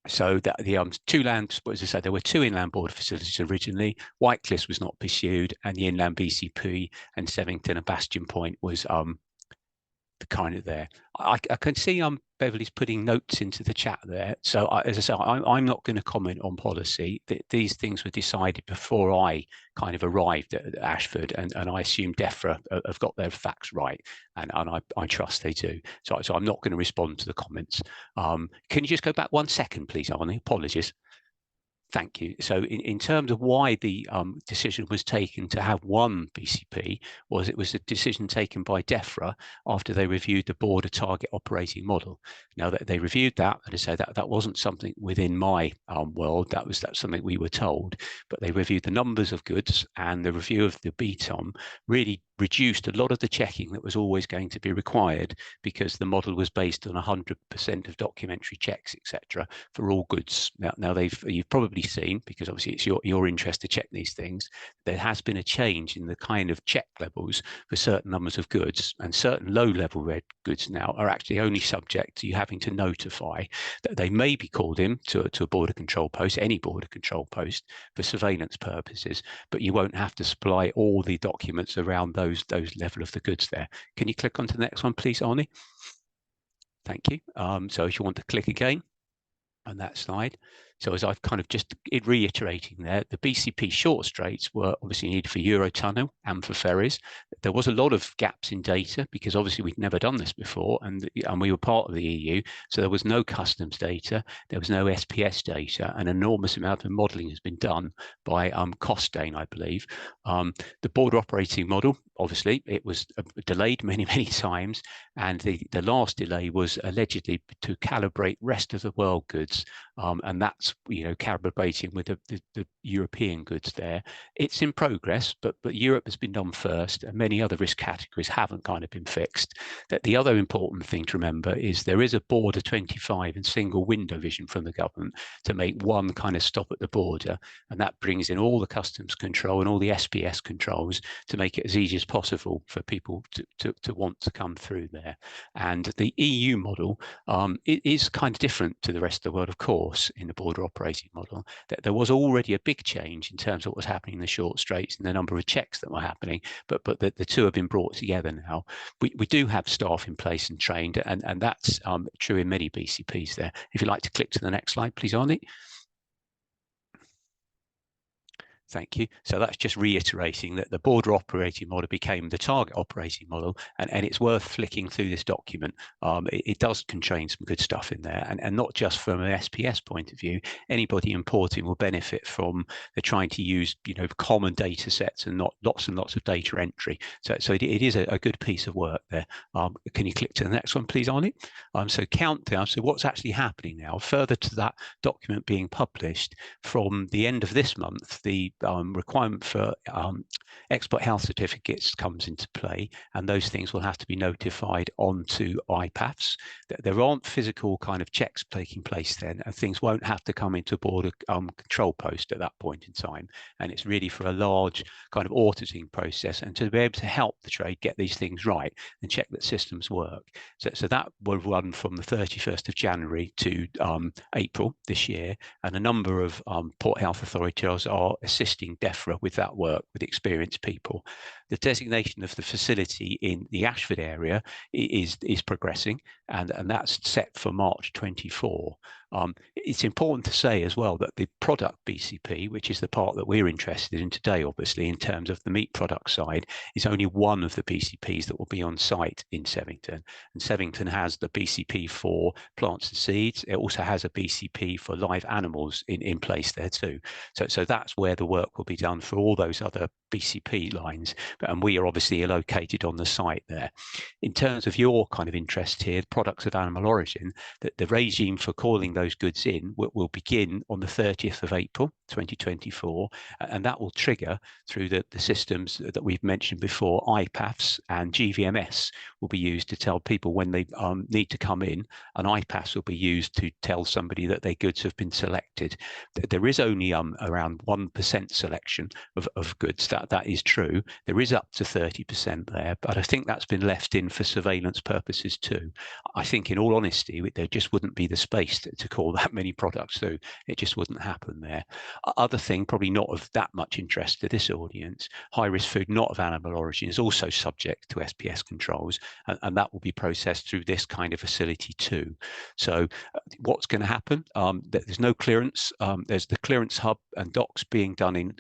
S5: So that the two land, as I said, there were two inland border facilities originally. Whitecliff was not pursued, and the inland BCP and Sevington and Bastion Point was the kind of there. I can see Beverly's putting notes into the chat there. So as I say, I'm not going to comment on policy. These things were decided before I kind of arrived at Ashford, and I assume DEFRA have got their facts right, and I trust they do. So I'm not going to respond to the comments. Can you just go back 1 second, please, Arnie? Apologies. Thank you. So in terms of why the decision was taken to have one BCP, it was a decision taken by DEFRA after they reviewed the border target operating model. Now that they reviewed that, and I say that wasn't something within my world, that's something we were told, but they reviewed the numbers of goods, and the review of the BTOM really reduced a lot of the checking that was always going to be required, because the model was based on 100% of documentary checks, etc., for all goods. Now you've probably seen, because obviously it's your interest to check these things, there has been a change in the kind of check levels for certain numbers of goods, and certain low-level red goods now are actually only subject to you having to notify that they may be called in to a border control post, any border control post, for surveillance purposes, but you won't have to supply all the documents around those level of the goods there. Can you click onto the next one, please, Arnie? Thank you. So if you want to click again on that slide. So as I've kind of just reiterating there, the BCP short straits were obviously needed for Eurotunnel and for ferries. There was a lot of gaps in data, because obviously we'd never done this before, and we were part of the EU, so there was no customs data, there was no SPS data. An enormous amount of modelling has been done by Costain, I believe. The border operating model, obviously, it was delayed many times, and the last delay was allegedly to calibrate rest of the world goods, and that's calibrating with the European goods there. It's in progress, but Europe has been done first, and many other risk categories haven't kind of been fixed. That the other important thing to remember is there is a border 25 and single window vision from the government to make one kind of stop at the border, and that brings in all the customs control and all the SPS controls to make it as easy as possible for people to want to come through there. And the EU model it is kind of different to the rest of the world, of course, in the border operating model. That there was already a big change in terms of what was happening in the short straits and the number of checks that were happening, but the two have been brought together now. We do have staff in place and trained, and that's true in many BCPs there. If you'd like to click to the next slide, please, Arnie. Thank you. So that's just reiterating that the border operating model became the target operating model, and it's worth flicking through this document. It does contain some good stuff in there, and not just from an SPS point of view. Anybody importing will benefit from the trying to use common data sets and not lots and lots of data entry. So it is a good piece of work there. Can you click to the next one, please, Arnie? So countdown. So what's actually happening now, further to that document being published, from the end of this month, the requirement for export health certificates comes into play, and those things will have to be notified onto IPAFs. There aren't physical kind of checks taking place then, and things won't have to come into a border control post at that point in time. And it's really for a large kind of auditing process, and to be able to help the trade get these things right and check that systems work. So that will run from the 31st of January to April this year, and a number of port health authorities are assisting DEFRA with that work, with experienced people. The designation of the facility in the Ashford area is progressing, and that's set for March 24. It's important to say as well that the product BCP, which is the part that we're interested in today, obviously, in terms of the meat product side, is only one of the BCPs that will be on site in Sevington. And Sevington has the BCP for plants and seeds. It also has a BCP for live animals in place there too. So that's where the work will be done for all those other BCP lines, and we are obviously located on the site there. In terms of your kind of interest here, products of animal origin, that the regime for calling those goods in will begin on the 30th of April 2024, and that will trigger through the systems that we've mentioned before. IPAFs and GVMS will be used to tell people when they need to come in, and IPAFs will be used to tell somebody that their goods have been selected. There is only around 1% selection of goods. That is true. There is up to 30% there, but I think that's been left in for surveillance purposes too. I think, in all honesty, there just wouldn't be the space to call that many products through. It just wouldn't happen there. Other thing, probably not of that much interest to this audience, high-risk food not of animal origin is also subject to SPS controls, and that will be processed through this kind of facility too. So what's going to happen? There's no clearance. There's the clearance hub and docks being done in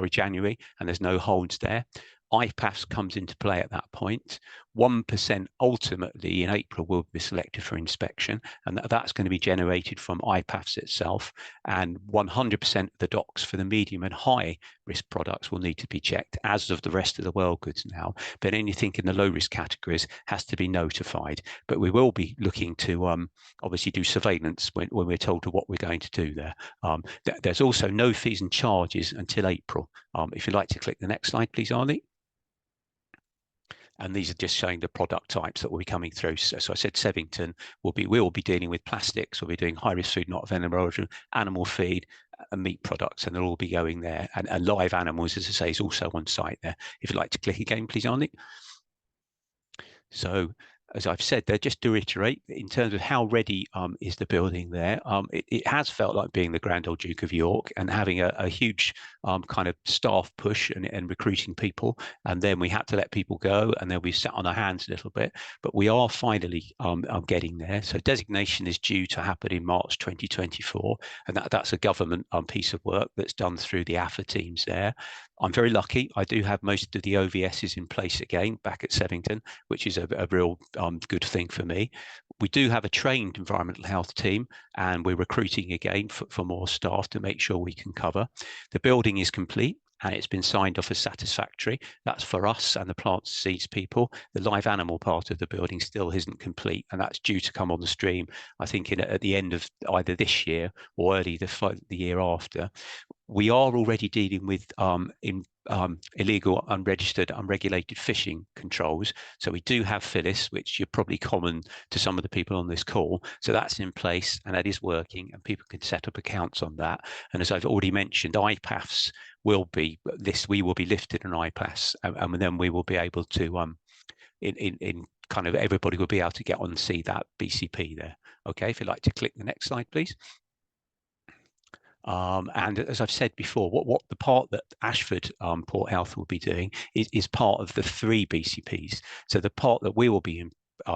S5: January, and there's no holds there. IPAFs comes into play at that point. 1% ultimately in April will be selected for inspection, and that's going to be generated from IPAFs itself. And 100% of the docks for the medium and high risk products will need to be checked, as of the rest of the world goods now. But anything in the low risk categories has to be notified. But we will be looking to obviously do surveillance when we're told to what we're going to do there. There's also no fees and charges until April. If you'd like to click the next slide, please, Arnie. And these are just showing the product types that will be coming through. So I said Sevington we will be dealing with plastics. We'll be doing high-risk food, not of animal origin, animal feed, and meat products, and they'll all be going there. And live animals, as I say, is also on site there. If you'd like to click again, please, Arnie. So, as I've said there, just to reiterate, in terms of how ready is the building there, it has felt like being the Grand Old Duke of York and having a huge kind of staff push and recruiting people. And then we had to let people go, and then we sat on our hands a little bit. But we are finally getting there. So designation is due to happen in March 2024, and that's a government piece of work that's done through the AFA teams there. I'm very lucky. I do have most of the OVSs in place again back at Sevington, which is a real good thing for me. We do have a trained environmental health team, and we're recruiting again for more staff to make sure we can cover. The building is complete, and it's been signed off as satisfactory. That's for us and the plants and seeds people. The live animal part of the building still isn't complete, and that's due to come on the stream, I think, at the end of either this year or early the year after. We are already dealing with illegal, unregistered, unregulated fishing controls. So we do have Phyllis, which you're probably common to some of the people on this call. So that's in place, and that is working, and people can set up accounts on that. And as I've already mentioned, IPAFs will be we will be lifted on IPAFs, and then we will be able to in kind of everybody will be able to get on and see that BCP there. Okay, if you'd like to click the next slide, please. And as I've said before, what the part that Ashford Port Health will be doing is part of the 3 BCPs. So the part that we will be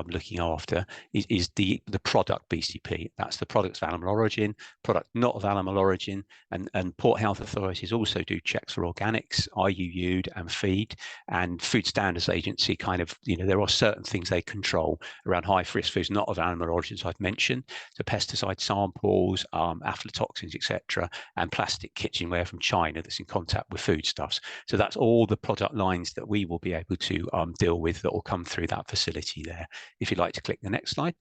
S5: looking after is the product BCP. That's the products of animal origin, product not of animal origin, and Port Health authorities also do checks for organics, IUU'd and feed, and Food Standards Agency kind of, there are certain things they control around high-risk foods not of animal origins I've mentioned, so pesticide samples, aflatoxins, etc., and plastic kitchenware from China that's in contact with foodstuffs. So that's all the product lines that we will be able to deal with that will come through that facility there. If you'd like to click the next slide.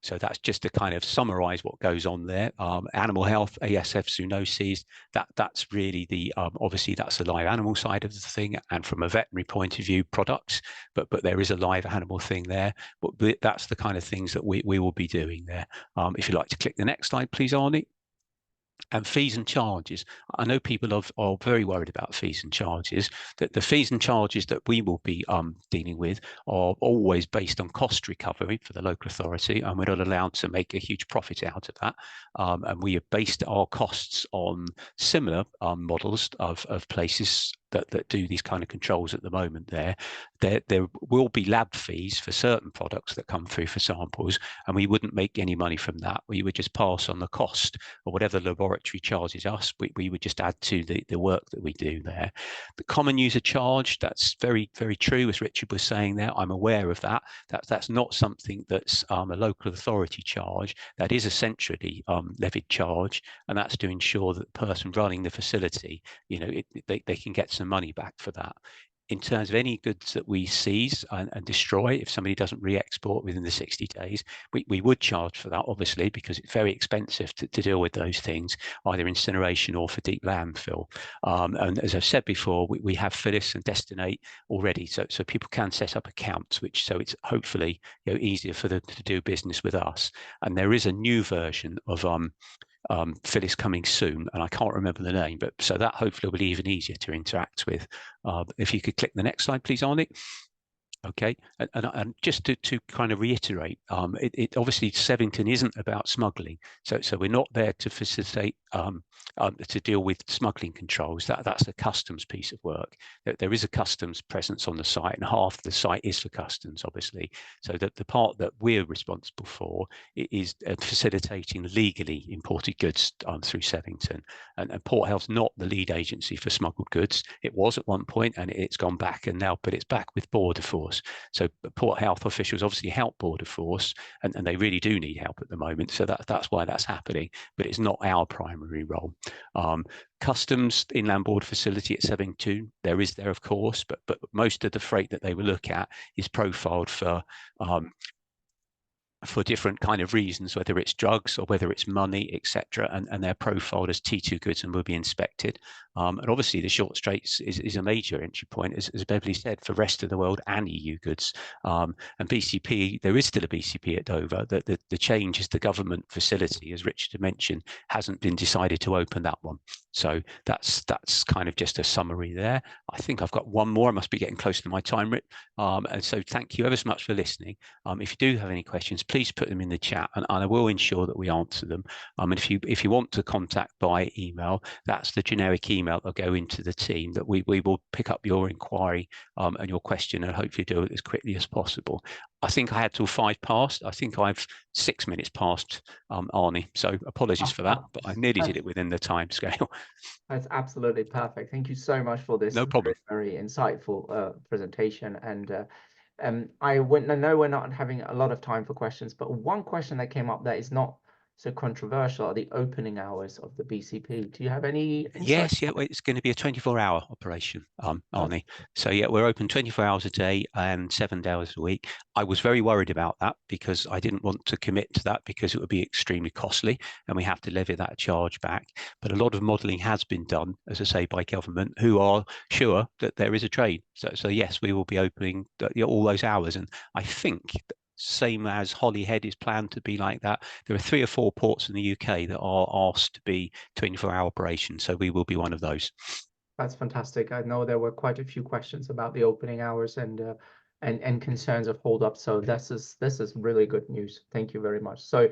S5: So that's just to kind of summarize what goes on there. Animal health, ASF zoonoses, that's really the, obviously that's the live animal side of the thing, and from a veterinary point of view, products, but there is a live animal thing there. But that's the kind of things that we will be doing there. If you'd like to click the next slide, please, Arnie. And fees and charges. I know people are very worried about fees and charges. That the fees and charges that we will be dealing with are always based on cost recovery for the local authority, and we're not allowed to make a huge profit out of that. And we have based our costs on similar models of places that do these kind of controls at the moment there. There will be lab fees for certain products that come through for samples, and we wouldn't make any money from that. We would just pass on the cost, or whatever the laboratory charges us, we would just add to the work that we do there. The common user charge, that's very, very true, as Richard was saying there. I'm aware of that. That's not something that's a local authority charge. That is essentially levied charge, and that's to ensure that the person running the facility, they can get some money back for that. in terms of any goods that we seize and destroy, if somebody doesn't re-export within the 60 days, we would charge for that, obviously, because it's very expensive to deal with those things, either incineration or for deep landfill. And as I've said before, we have Phyllis and Destinate already, so people can set up accounts, so it's hopefully easier for them to do business with us. And there is a new version of Phyllis coming soon, and I can't remember the name, but so that hopefully will be even easier to interact with. If you could click the next slide, please, Arnie. Okay, and just to kind of reiterate, it obviously Sevington isn't about smuggling, so we're not there to facilitate to deal with smuggling controls. That's a customs piece of work. There is a customs presence on the site, and half the site is for customs, obviously. So that the part that we're responsible for is facilitating legally imported goods through Sevington, and Port Health's not the lead agency for smuggled goods. It was at one point, and it's gone back, and now, but it's back with Border Force. So Port Health officials obviously help Border Force, and they really do need help at the moment. So that's why that's happening, but it's not our primary role. Customs inland border facility at Sevington, there, of course, but most of the freight that they will look at is profiled for different kind of reasons, whether it's drugs or whether it's money, etc., and they're profiled as T2 goods and will be inspected. And obviously the short straits is a major entry point, as Beverly said, for rest of the world and EU goods. And BCP, there is still a BCP at Dover. The change is the government facility, as Richard mentioned, hasn't been decided to open that one. So that's kind of just a summary there. I think I've got one more. I must be getting close to my time, Rick. And so thank you ever so much for listening. If you do have any questions, please put them in the chat, and I will ensure that we answer them. And if you want to contact by email, that's the generic email that'll go into the team, that we will pick up your inquiry and your question, and hopefully do it as quickly as possible. I think I had till 5 past. I think I've 6 minutes past, Arnie. So apologies for that, but I nearly did it within the time scale.
S1: That's absolutely perfect. Thank you so much for this
S5: No problem.
S1: very insightful presentation. And I know we're not having a lot of time for questions, but one question that came up that is not so controversial are the opening hours of the BCP. Do you have any insight?
S5: Yes, yeah, it's going to be a 24-hour operation, Arnie. So yeah, we're open 24 hours a day and 7 days a week. I was very worried about that because I didn't want to commit to that because it would be extremely costly and we have to levy that charge back. But a lot of modelling has been done, as I say, by government, who are sure that there is a trade. So yes, we will be opening all those hours. And I think same as Holyhead is planned to be like that. There are 3 or 4 ports in the UK that are asked to be 24-hour operations, so we will be one of those.
S1: That's fantastic. I know there were quite a few questions about the opening hours and concerns of hold up. So this is really good news. Thank you very much. So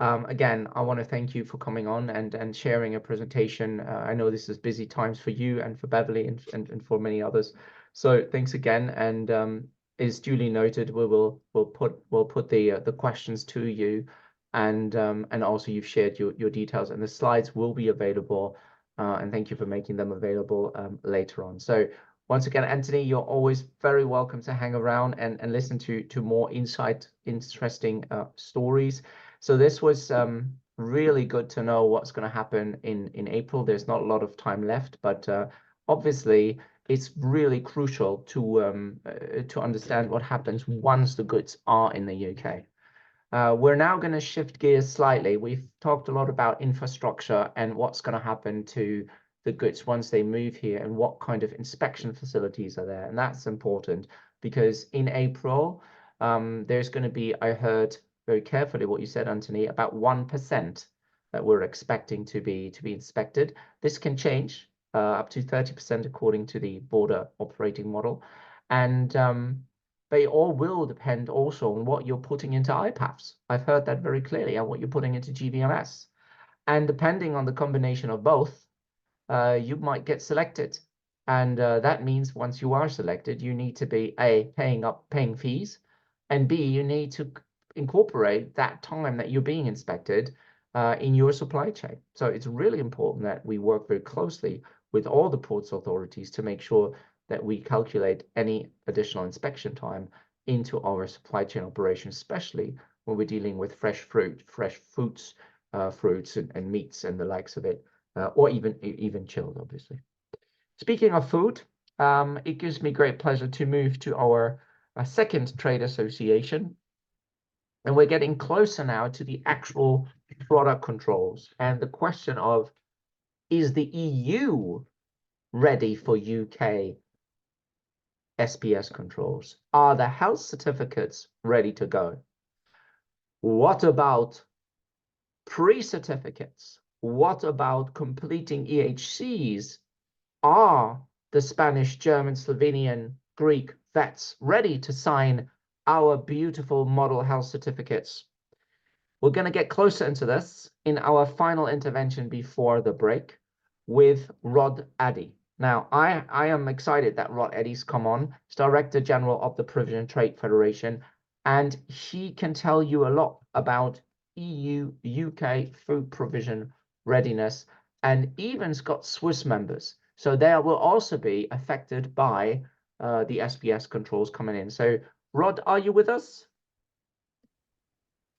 S1: again, I want to thank you for coming on and sharing a presentation. I know this is busy times for you and for Beverly and for many others. So thanks again, and is duly noted. We'll put the questions to you, and also you've shared your details, and the slides will be available. And thank you for making them available later on. So once again, Anthony, you're always very welcome to hang around and listen to more interesting stories. So this was really good to know what's going to happen in April. There's not a lot of time left, but obviously it's really crucial to understand what happens once the goods are in the UK. We're now going to shift gears slightly. We've talked a lot about infrastructure and what's going to happen to the goods once they move here and what kind of inspection facilities are there. And that's important because in April, there's going to be, I heard very carefully what you said, Anthony, about 1% that we're expecting to be inspected. This can change up to 30% according to the border operating model. And they all will depend also on what you're putting into IPAFs. I've heard that very clearly, and what you're putting into GVMS. And depending on the combination of both, you might get selected. And that means once you are selected, you need to be A, paying fees, and B, you need to incorporate that time that you're being inspected in your supply chain. So it's really important that we work very closely with all the ports authorities to make sure that we calculate any additional inspection time into our supply chain operation, especially when we're dealing with fresh fruit, fresh fruits and meats and the likes of it, or even chilled, obviously. Speaking of food, it gives me great pleasure to move to our second trade association. And we're getting closer now to the actual product controls and the question of, is the EU ready for UK SPS controls? Are the health certificates ready to go? What about pre-certificates? What about completing EHCs? Are the Spanish, German, Slovenian, Greek vets ready to sign our beautiful model health certificates? We're going to get closer into this in our final intervention before the break with Rod Addy. Now, I am excited that Rod Addy's come on. He's Director General of the Provision Trade Federation, and he can tell you a lot about EU, UK food provision readiness, and even's got Swiss members. So they will also be affected by the SPS controls coming in. So Rod, are you with us?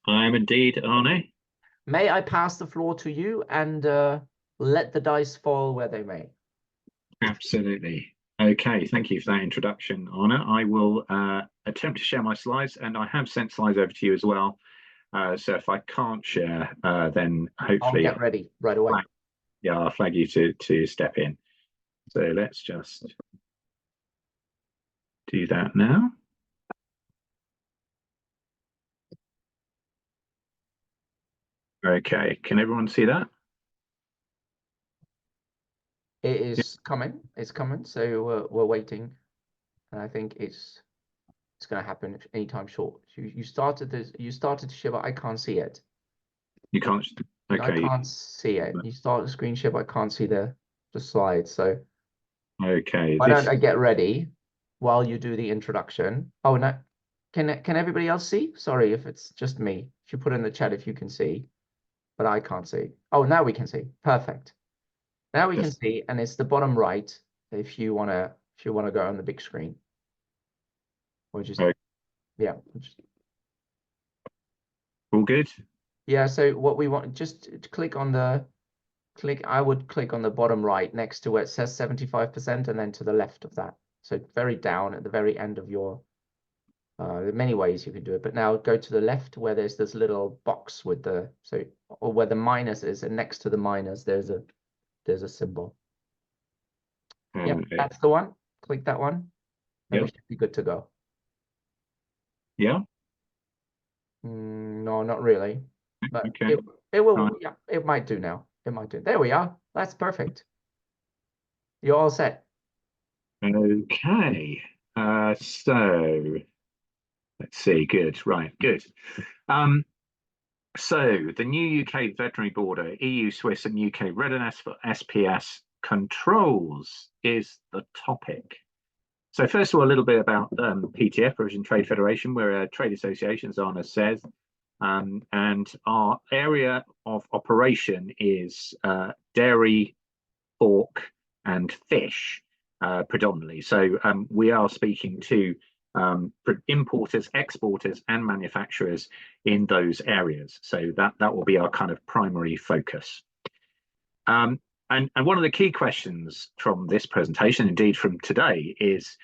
S6: I am indeed, Arne.
S1: May I pass the floor to you and let the dice fall where they may?
S6: Absolutely. Okay, thank you for that introduction, Arne. I will attempt to share my slides, and I have sent slides over to you as well. So if I can't share, then hopefully
S1: I'll get ready right away.
S6: I'll flag you to step in. So let's just do that now. Okay, can everyone see that?
S1: It is coming. It's coming. So we're waiting, and I think it's going to happen anytime short. You started this. You started to share, but I can't see it.
S6: You can't. Okay.
S1: I can't see it. You start the screen share, but I can't see the slides. So
S6: okay.
S1: Why don't I get ready while you do the introduction? Oh no, can everybody else see? Sorry if it's just me. If you put in the chat if you can see, but I can't see. Oh, now we can see. Perfect. Now we can see, and it's the bottom right if you wanna go on the big screen. Or just yeah.
S6: All good.
S1: Yeah. So what we want, just click on the I would click on the bottom right next to where it says 75%, and then to the left of that. So very down at the very end of your. There are many ways you can do it, but now go to the left where there's this little box with the or where the minus is, and next to the minus there's a symbol. Yeah, that's the one. Click that one. And we should be good to go.
S6: Yeah.
S1: No, not really. But
S6: okay.
S1: it will. Yeah, it might do now. It might do. There we are. That's perfect. You're all set.
S6: Okay. So let's see. Good. Right. Good. So the new UK Veterinary Border, EU, Swiss, and UK readiness for SPS controls is the topic. So first of all, a little bit about PTF, Provision Trade Federation. We're a trade association, as Arne says, and our area of operation is dairy, pork, and fish predominantly. So we are speaking to importers, exporters, and manufacturers in those areas. So that will be our kind of primary focus. And one of the key questions from this presentation, indeed from today, is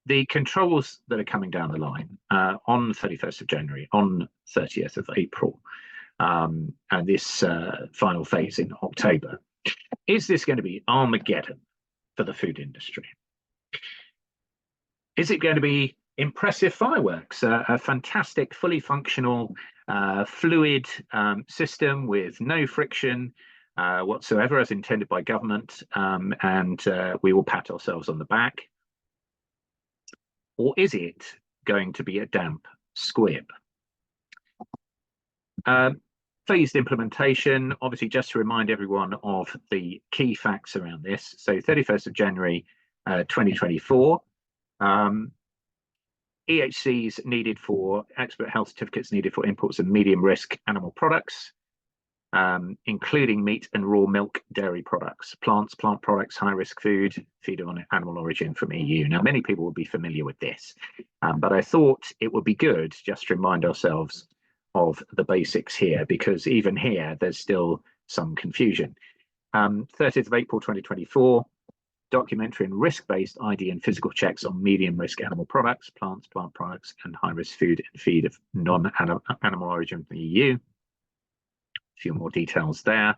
S6: the controls that are coming down the line on the 31st of January, on 30th of April, and this final phase in October. Is this going to be Armageddon for the food industry? Is it going to be impressive fireworks, a fantastic, fully functional, fluid system with no friction whatsoever as intended by government, and we will pat ourselves on the back? Or is it going to be a damp squib? Phased implementation, obviously, just to remind everyone of the key facts around this. So 31st of January 2024, EHCs needed for expert health certificates needed for imports of medium risk animal products, including meat and raw milk, dairy products, plant products, high risk food on animal origin from EU. Now, many people will be familiar with this, but I thought it would be good just to remind ourselves of the basics here, because even here there's still some confusion. 30th of April 2024, documentary and risk-based ID and physical checks on medium-risk animal products, plants, plant products, and high-risk food and feed of non-animal origin from the EU. A few more details there.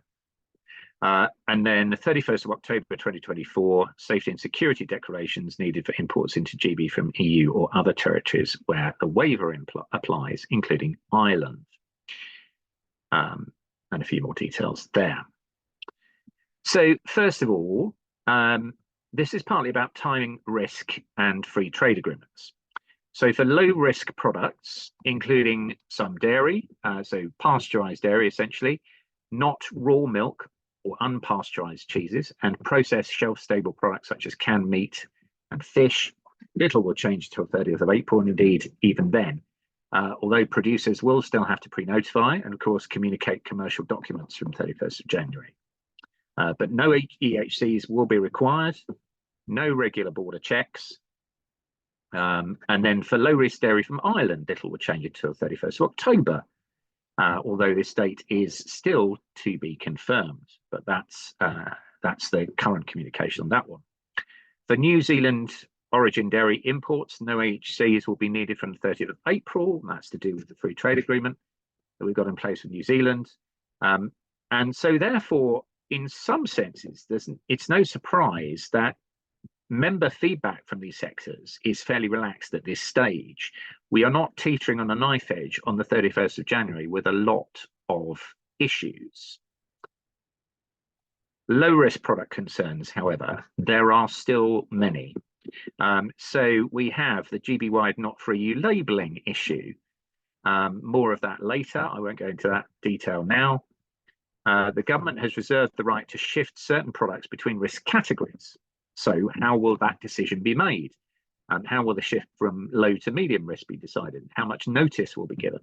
S6: And then the 31st of October 2024, safety and security declarations needed for imports into GB from EU or other territories where the waiver applies, including Ireland. And a few more details there. So first of all, this is partly about timing, risk, and free trade agreements. So for low-risk products, including some dairy, so pasteurized dairy essentially, not raw milk or unpasteurized cheeses, and processed shelf-stable products such as canned meat and fish, little will change till 30th of April, and indeed even then. Although producers will still have to pre-notify and of course communicate commercial documents from 31st of January. But no EHCs will be required, no regular border checks. And then for low-risk dairy from Ireland, little will change until 31st of October, although this date is still to be confirmed, but that's the current communication on that one. For New Zealand origin dairy imports, no EHCs will be needed from the 30th of April. That's to do with the free trade agreement that we've got in place with New Zealand. And so therefore, in some senses, it's no surprise that member feedback from these sectors is fairly relaxed at this stage. We are not teetering on a knife edge on the 31st of January with a lot of issues. Low-risk product concerns, however, there are still many. So we have the GB-wide not for EU labelling issue. More of that later. I won't go into that detail now. The government has reserved the right to shift certain products between risk categories. So how will that decision be made? How will the shift from low to medium risk be decided? How much notice will be given?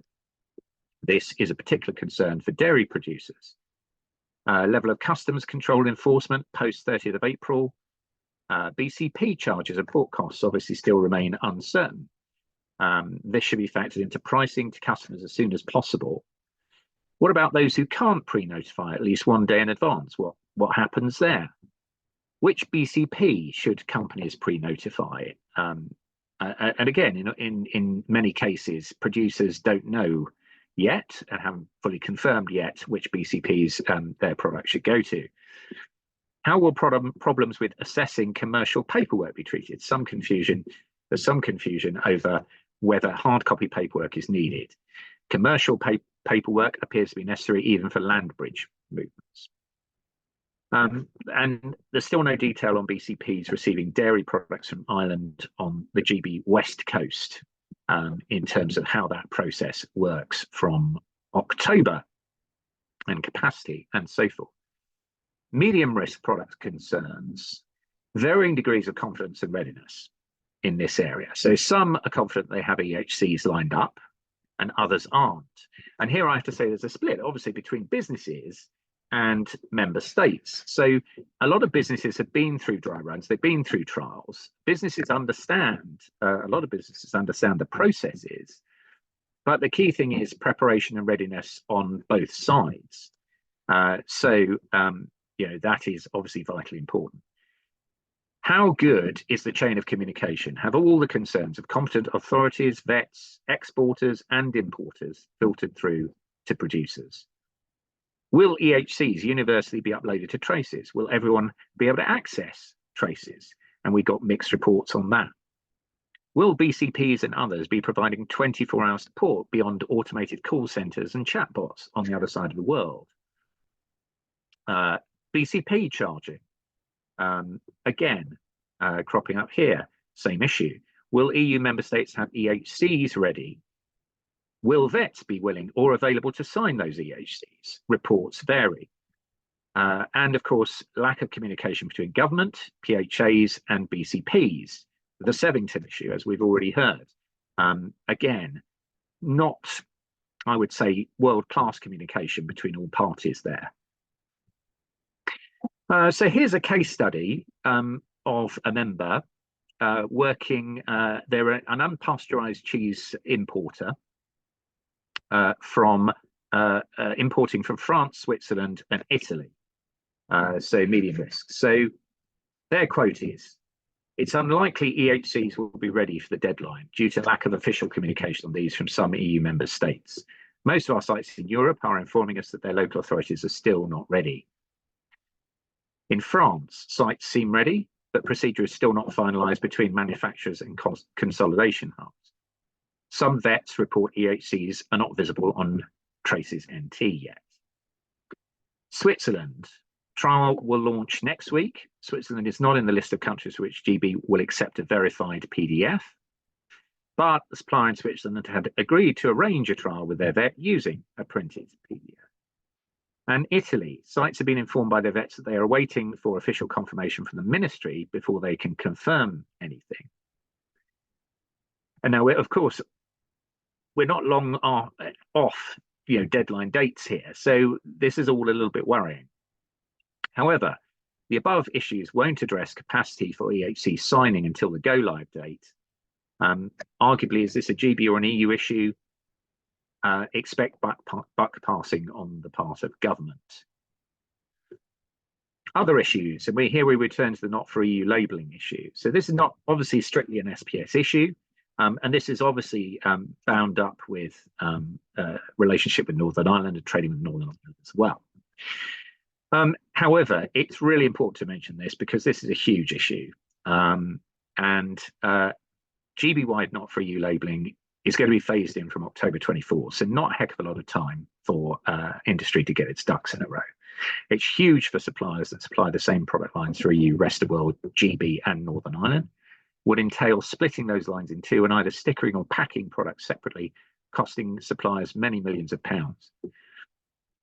S6: This is a particular concern for dairy producers. Level of customs control enforcement post 30th of April. BCP charges and port costs obviously still remain uncertain. This should be factored into pricing to customers as soon as possible. What about those who can't pre-notify at least one day in advance? What happens there? Which BCP should companies pre-notify? And again, in many cases, producers don't know yet and haven't fully confirmed yet which BCPs their product should go to. How will problems with assessing commercial paperwork be treated? There's some confusion over whether hard copy paperwork is needed. Commercial paperwork appears to be necessary even for land bridge movements. And there's still no detail on BCPs receiving dairy products from Ireland on the GB West Coast in terms of how that process works from October and capacity and so forth. Medium risk product concerns, varying degrees of confidence and readiness in this area. So some are confident they have EHCs lined up and others aren't. And here I have to say there's a split, obviously, between businesses and member states. So a lot of businesses have been through dry runs, they've been through trials. Businesses understand, a lot of businesses understand the processes, but the key thing is preparation and readiness on both sides. You know, that is obviously vitally important. How good is the chain of communication? Have all the concerns of competent authorities, vets, exporters and importers filtered through to producers? Will EHCs universally be uploaded to traces? Will everyone be able to access traces? And we got mixed reports on that. Will BCPs and others be providing 24-hour support beyond automated call centres and chatbots on the other side of the world? BCP charging, again, cropping up here, same issue. Will EU member states have EHCs ready? Will vets be willing or available to sign those EHCs? Reports vary. And of course, lack of communication between government, PHAs and BCPs. The Sevington issue, as we've already heard. Again, not, I would say, world-class communication between all parties there. So here's a case study of a member working, they're an unpasteurized cheese importer from importing from France, Switzerland and Italy. So medium risk. So Their quote is, "It's unlikely EHCs will be ready for the deadline due to lack of official communication on these from some EU member states. Most of our sites in Europe are informing us that their local authorities are still not ready. In France, sites seem ready, but procedure is still not finalised between manufacturers and consolidation hubs. Some vets report EHCs are not visible on Traces NT yet." Switzerland, trial will launch next week. Switzerland is not in the list of countries for which GB will accept a verified PDF, but the supplier in Switzerland had agreed to arrange a trial with their vet using a printed PDF. And Italy, sites have been informed by their vets that they are waiting for official confirmation from the ministry before they can confirm anything. And now, of course, we're not long off, deadline dates here, so this is all a little bit worrying. However, the above issues won't address capacity for EHC signing until the go-live date. Arguably, is this a GB or an EU issue? Expect buck passing on the part of government. Other issues, and here we return to the not for EU labelling issue. So this is not obviously strictly an SPS issue, and this is obviously bound up with relationship with Northern Ireland and trading with Northern Ireland as well. However, it's really important to mention this because this is a huge issue, and GB-wide not for EU labelling is going to be phased in from October 24, so not a heck of a lot of time for industry to get its ducks in a row. It's huge for suppliers that supply the same product lines for EU, rest of world, GB and Northern Ireland. Would entail splitting those lines in two and either stickering or packing products separately, costing suppliers many millions of pounds.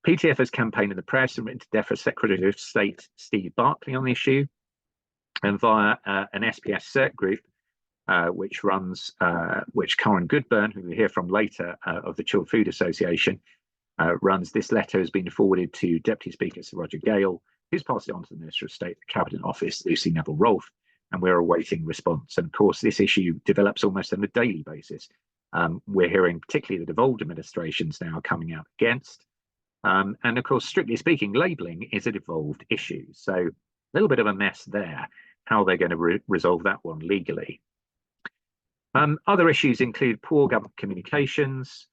S6: PTF has campaigned in the press and written to DEFRA Secretary of State Steve Barclay on the issue, and via an SPS CERT group, which Karen Goodburn, who we'll hear from later, of the Chilled Food Association, runs. This letter has been forwarded to Deputy Speaker Sir Roger Gale, who's passed it on to the Minister of State, the Cabinet Office, Lucy Neville-Rolfe, and we're awaiting response. And of course, this issue develops almost on a daily basis. We're hearing particularly the devolved administrations now coming out against. And of course, strictly speaking, labelling is a devolved issue. So a little bit of a mess there, how they're going to resolve that one legally. Other issues include poor government communications,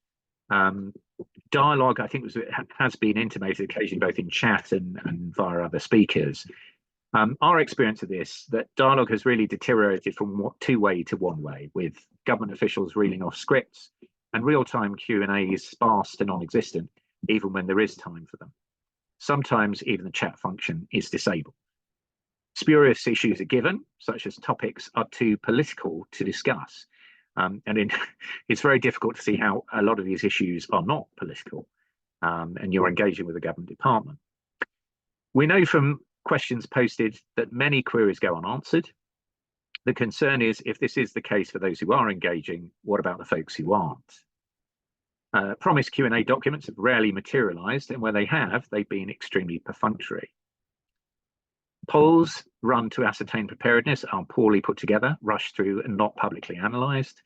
S6: dialogue, I think has been intimated occasionally both in chat and via other speakers. Our experience of this, that dialogue has really deteriorated from two-way to one-way, with government officials reeling off scripts and real-time Q&As sparse to non-existent, even when there is time for them. Sometimes even the chat function is disabled. Spurious issues are given, such as topics are too political to discuss. It's very difficult to see how a lot of these issues are not political, and you're engaging with the government department. We know from questions posted that many queries go unanswered. The concern is, if this is the case for those who are engaging, what about the folks who aren't? Promised Q&A documents have rarely materialised, and where they have, they've been extremely perfunctory. Polls run to ascertain preparedness are poorly put together, rushed through and not publicly analysed.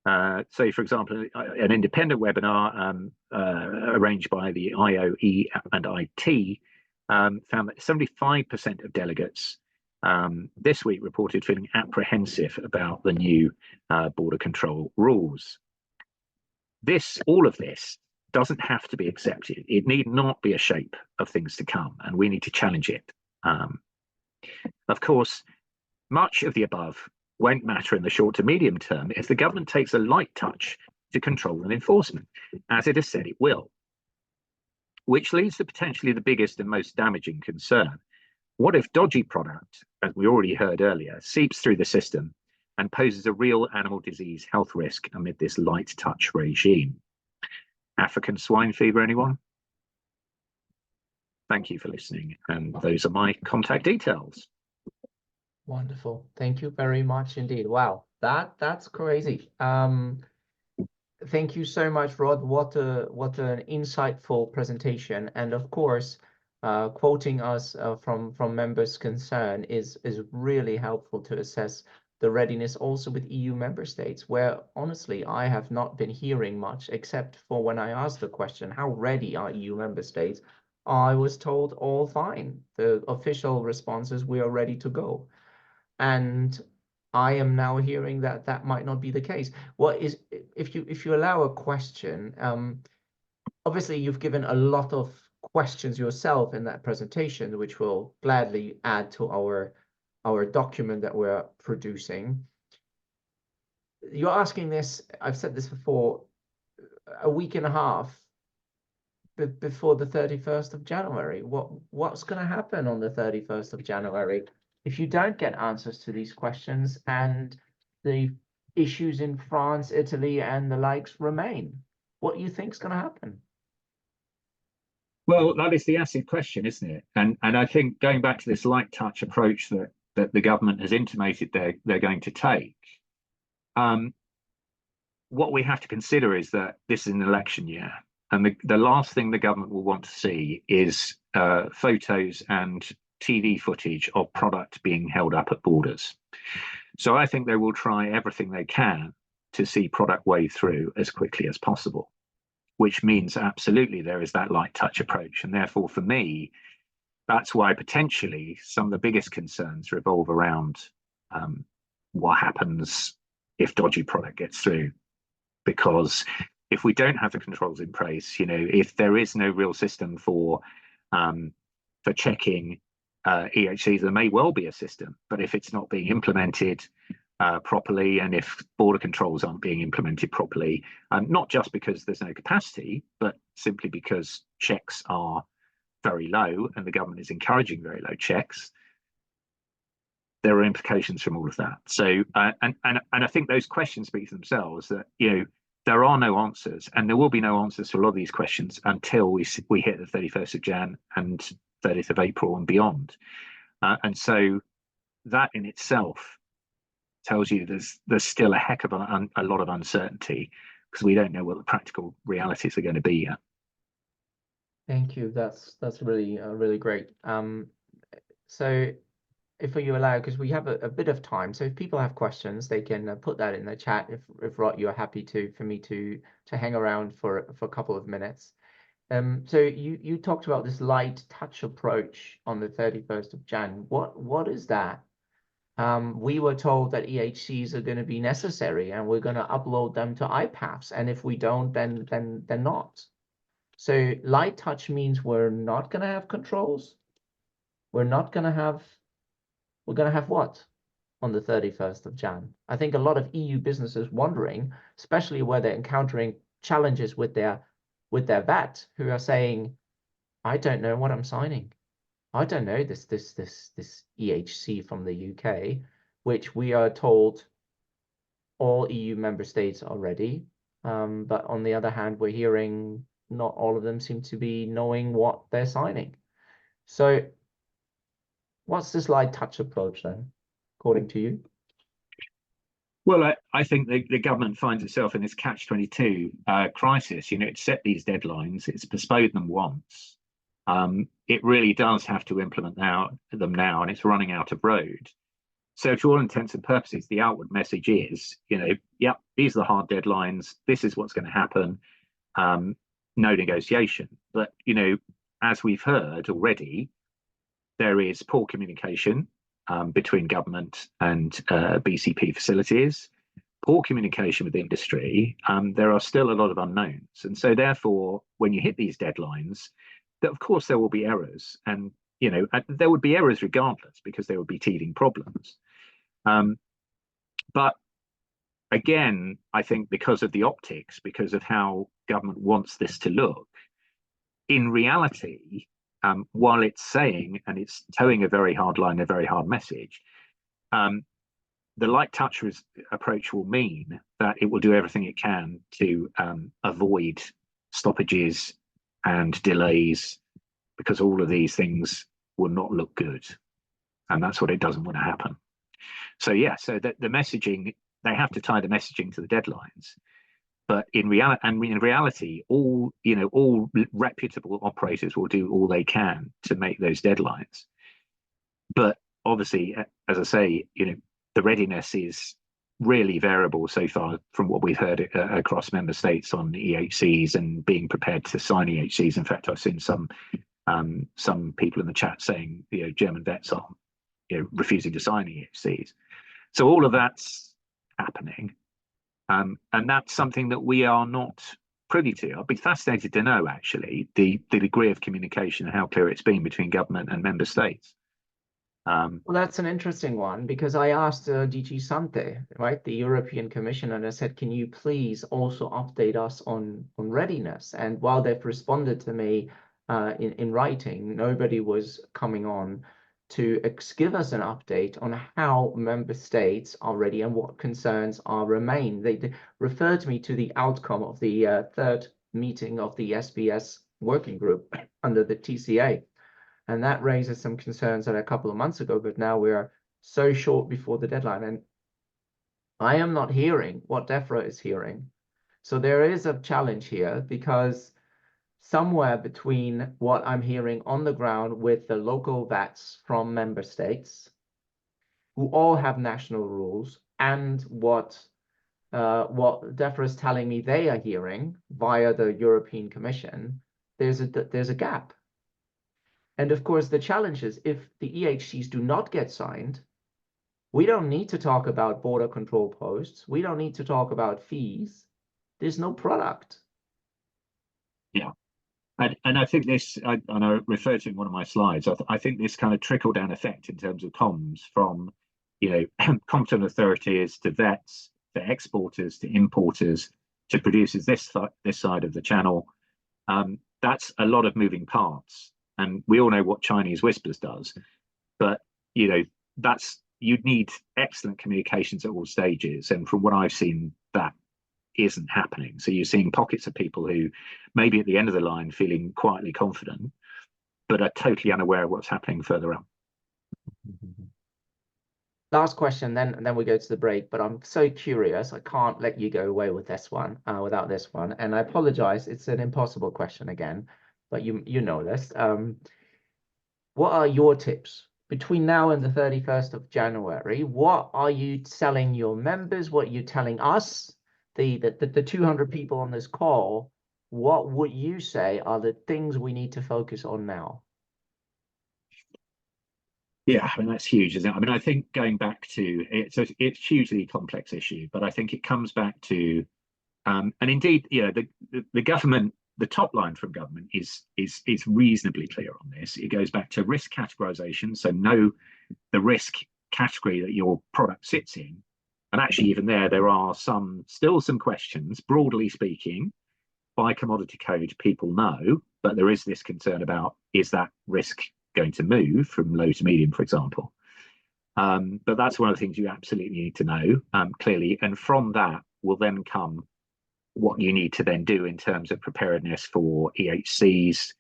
S6: So, for example, an independent webinar arranged by the IOE and IT found that 75% of delegates this week reported feeling apprehensive about the new border control rules. All of this doesn't have to be accepted. It need not be a shape of things to come, and we need to challenge it. Of course, much of the above won't matter in the short to medium term if the government takes a light touch to control and enforcement, as it has said it will. Which leads to potentially the biggest and most damaging concern. What if dodgy product, as we already heard earlier, seeps through the system and poses a real animal disease health risk amid this light touch regime? African swine fever, anyone? Thank you for listening, and those are my contact details.
S1: Wonderful. Thank you very much indeed. Wow, that's crazy. Thank you so much, Rod. What an insightful presentation. And of course, quoting us from members' concern is really helpful to assess the readiness also with EU member states, where honestly I have not been hearing much, except for when I asked the question, how ready are EU member states? I was told all fine. The official response is we are ready to go. And I am now hearing that that might not be the case. What is, if you allow a question, obviously you've given a lot of questions yourself in that presentation, which we'll gladly add to our document that we're producing. You're asking this, I've said this before, a week and a half before the 31st of January. What's going to happen on the 31st of January if you don't get answers to these questions and the issues in France, Italy, and the likes remain? What do you think is going to happen?
S6: Well, that is the acid question, isn't it? And I think going back to this light touch approach that the government has intimated they're going to take, what we have to consider is that this is an election year, and the last thing the government will want to see is photos and TV footage of product being held up at borders. So I think they will try everything they can to see product wade through as quickly as possible, which means absolutely there is that light touch approach. And therefore, for me, that's why potentially some of the biggest concerns revolve around what happens if dodgy product gets through. Because if we don't have the controls in place, if there is no real system for checking EHCs, there may well be a system, but if it's not being implemented properly, and if border controls aren't being implemented properly, not just because there's no capacity, but simply because checks are very low and the government is encouraging very low checks, there are implications from all of that. So, and I think those questions speak for themselves, that, there are no answers, and there will be no answers to a lot of these questions until we hit the 31st of Jan and 30th of April and beyond. And so that in itself tells you there's still a heck of a lot of uncertainty, because we don't know what the practical realities are going to be yet.
S1: Thank you. That's really really great. So if you allow, because we have a bit of time, so if people have questions, they can put that in the chat. If Rod, you're happy for me to hang around for a couple of minutes. So you talked about this light touch approach on the 31st of Jan. What is that? We were told that EHCs are going to be necessary, and we're going to upload them to iPaths, and if we don't, then they're not. So light touch means we're not going to have controls. We're going to have what on the 31st of Jan? I think a lot of EU businesses wondering, especially where they're encountering challenges with their vet, who are saying, I don't know what I'm signing. I don't know this EHC from the UK, which we are told all EU member states are ready. But on the other hand, we're hearing not all of them seem to be knowing what they're signing. So what's this light touch approach then, according to you?
S6: Well, I think the government finds itself in this catch-22 crisis. It's set these deadlines, it's postponed them once. It really does have to implement them now, and it's running out of road. So to all intents and purposes, the outward message is, yep, these are the hard deadlines. This is what's going to happen. No negotiation. But, as we've heard already, there is poor communication between government and BCP facilities, poor communication with industry. There are still a lot of unknowns. And so therefore, when you hit these deadlines, of course, there will be errors, and there would be errors regardless, because there would be teething problems. But again, I think because of the optics, because of how government wants this to look, in reality, while it's saying, and it's towing a very hard line, a very hard message, the light touch approach will mean that it will do everything it can to avoid stoppages and delays, because all of these things will not look good, and that's what it doesn't want to happen. So yeah, so the messaging, they have to tie the messaging to the deadlines, but in reality, all reputable operators will do all they can to make those deadlines. But obviously, as I say, the readiness is really variable so far from what we've heard across member states on EHCs and being prepared to sign EHCs. In fact, I've seen some Some people in the chat saying, German vets are, refusing to sign EHCs. So all of that's happening. And that's something that we are not privy to. I'd be fascinated to know, actually, the degree of communication and how clear it's been between government and member states.
S1: Well, that's an interesting one, because I asked DG Sante, right, the European Commission, and I said, can you please also update us on readiness? And while they've responded to me in writing, nobody was coming on to give us an update on how member states are ready and what concerns are remain. They referred me to the outcome of the third meeting of the SPS working group under the TCA. And that raises some concerns that a couple of months ago, but now we're so short before the deadline. And I am not hearing what DEFRA is hearing. So there is a challenge here, because somewhere between what I'm hearing on the ground with the local vets from member states, who all have national rules, and what DEFRA is telling me they are hearing via the European Commission, there's a gap. And of course, the challenge is, if the EHCs do not get signed, we don't need to talk about border control posts. We don't need to talk about fees. There's no product.
S6: Yeah. And I think this, and I referred to in one of my slides, I think this kind of trickle-down effect in terms of comms from, competent authorities to vets, to exporters, to importers, to producers this side of the channel, that's a lot of moving parts. And we all know what Chinese whispers does, but you'd need excellent communications at all stages. And from what I've seen, that isn't happening. So you're seeing pockets of people who maybe at the end of the line feeling quietly confident, but are totally unaware of what's happening further up.
S1: Last question, then we go to the break. But I'm so curious, I can't let you go away with this one without this one. And I apologize, it's an impossible question again, but you know this. What are your tips between now and the 31st of January? What are you telling your members? What are you telling us, the 200 people on this call? What would you say are the things we need to focus on now?
S6: Yeah, I mean, that's huge, isn't it? I mean, I think going back to it's a hugely complex issue, but I think it comes back to, and indeed, the government, the top line from government is reasonably clear on this. It goes back to risk categorization, so know the risk category that your product sits in. And actually, even there are still some questions, broadly speaking, by commodity code, people know, but there is this concern about, is that risk going to move from low to medium, for example? But that's one of the things you absolutely need to know clearly. And from that will then come what you need to then do in terms of preparedness for EHCs.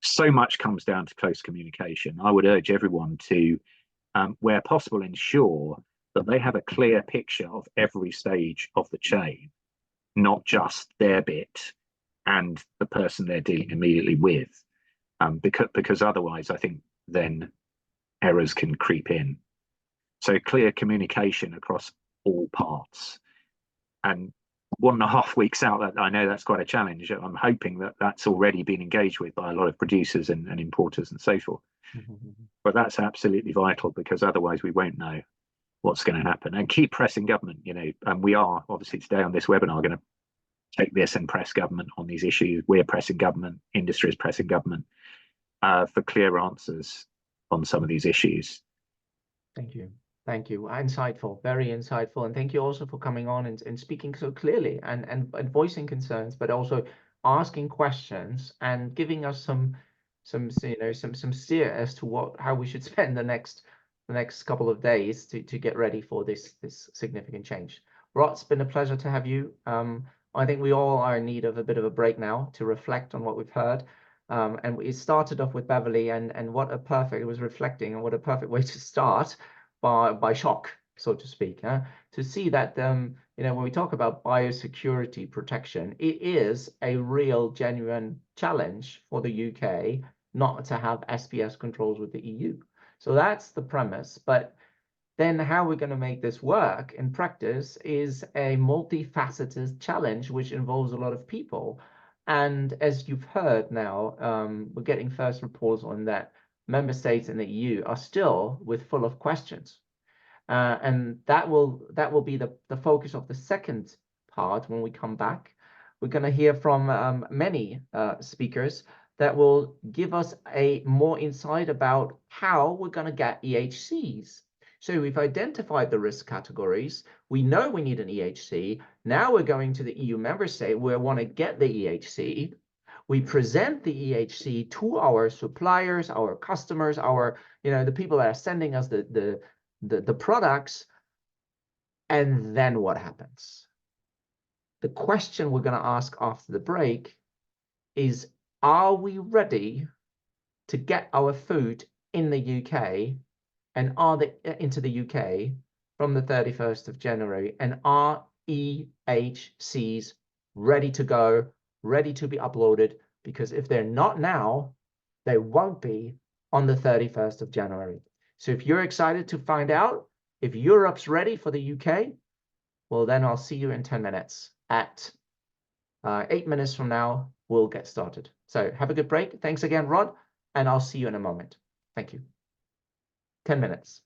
S6: So much comes down to close communication. I would urge everyone to, where possible, ensure that they have a clear picture of every stage of the chain, not just their bit and the person they're dealing immediately with, because otherwise I think then errors can creep in. So clear communication across all parts. And 1.5 weeks out, I know that's quite a challenge. I'm hoping that that's already been engaged with by a lot of producers and importers and so forth. But that's absolutely vital, because otherwise we won't know what's going to happen. And keep pressing government, and we are obviously today on this webinar going to take this and press government on these issues. We're pressing government, industry is pressing government for clear answers on some of these issues.
S1: Thank you. Thank you. Insightful, very insightful. And thank you also for coming on and speaking so clearly and voicing concerns, but also asking questions and giving us some steer as to how we should spend the next couple of days to get ready for this significant change. Rod, it's been a pleasure to have you. I think we all are in need of a bit of a break now to reflect on what we've heard. And it started off with Beverly, and it was reflecting, and what a perfect way to start by shock, so to speak, to see that when we talk about biosecurity protection, it is a real genuine challenge for the UK not to have SPS controls with the EU. So that's the premise. But then how we're going to make this work in practice is a multifaceted challenge, which involves a lot of people. And as you've heard now, we're getting first reports on that member states in the EU are still full of questions. And that will be the focus of the second part when we come back. We're going to hear from many speakers that will give us a more insight about how we're going to get EHCs. So we've identified the risk categories. We know we need an EHC. Now we're going to the EU member state where we want to get the EHC. We present the EHC to our suppliers, our customers, the people that are sending us the products. And then what happens? The question we're going to ask after the break is, are we ready to get our food in the UK and into the UK from the 31st of January? And are EHCs ready to go, ready to be uploaded? Because if they're not now, they won't be on the 31st of January. So if you're excited to find out if Europe's ready for the UK, well, then I'll see you in 10 minutes. At 8 minutes from now, we'll get started. So have a good break. Thanks again, Rod, and I'll see you in a moment. Thank you. 10 minutes.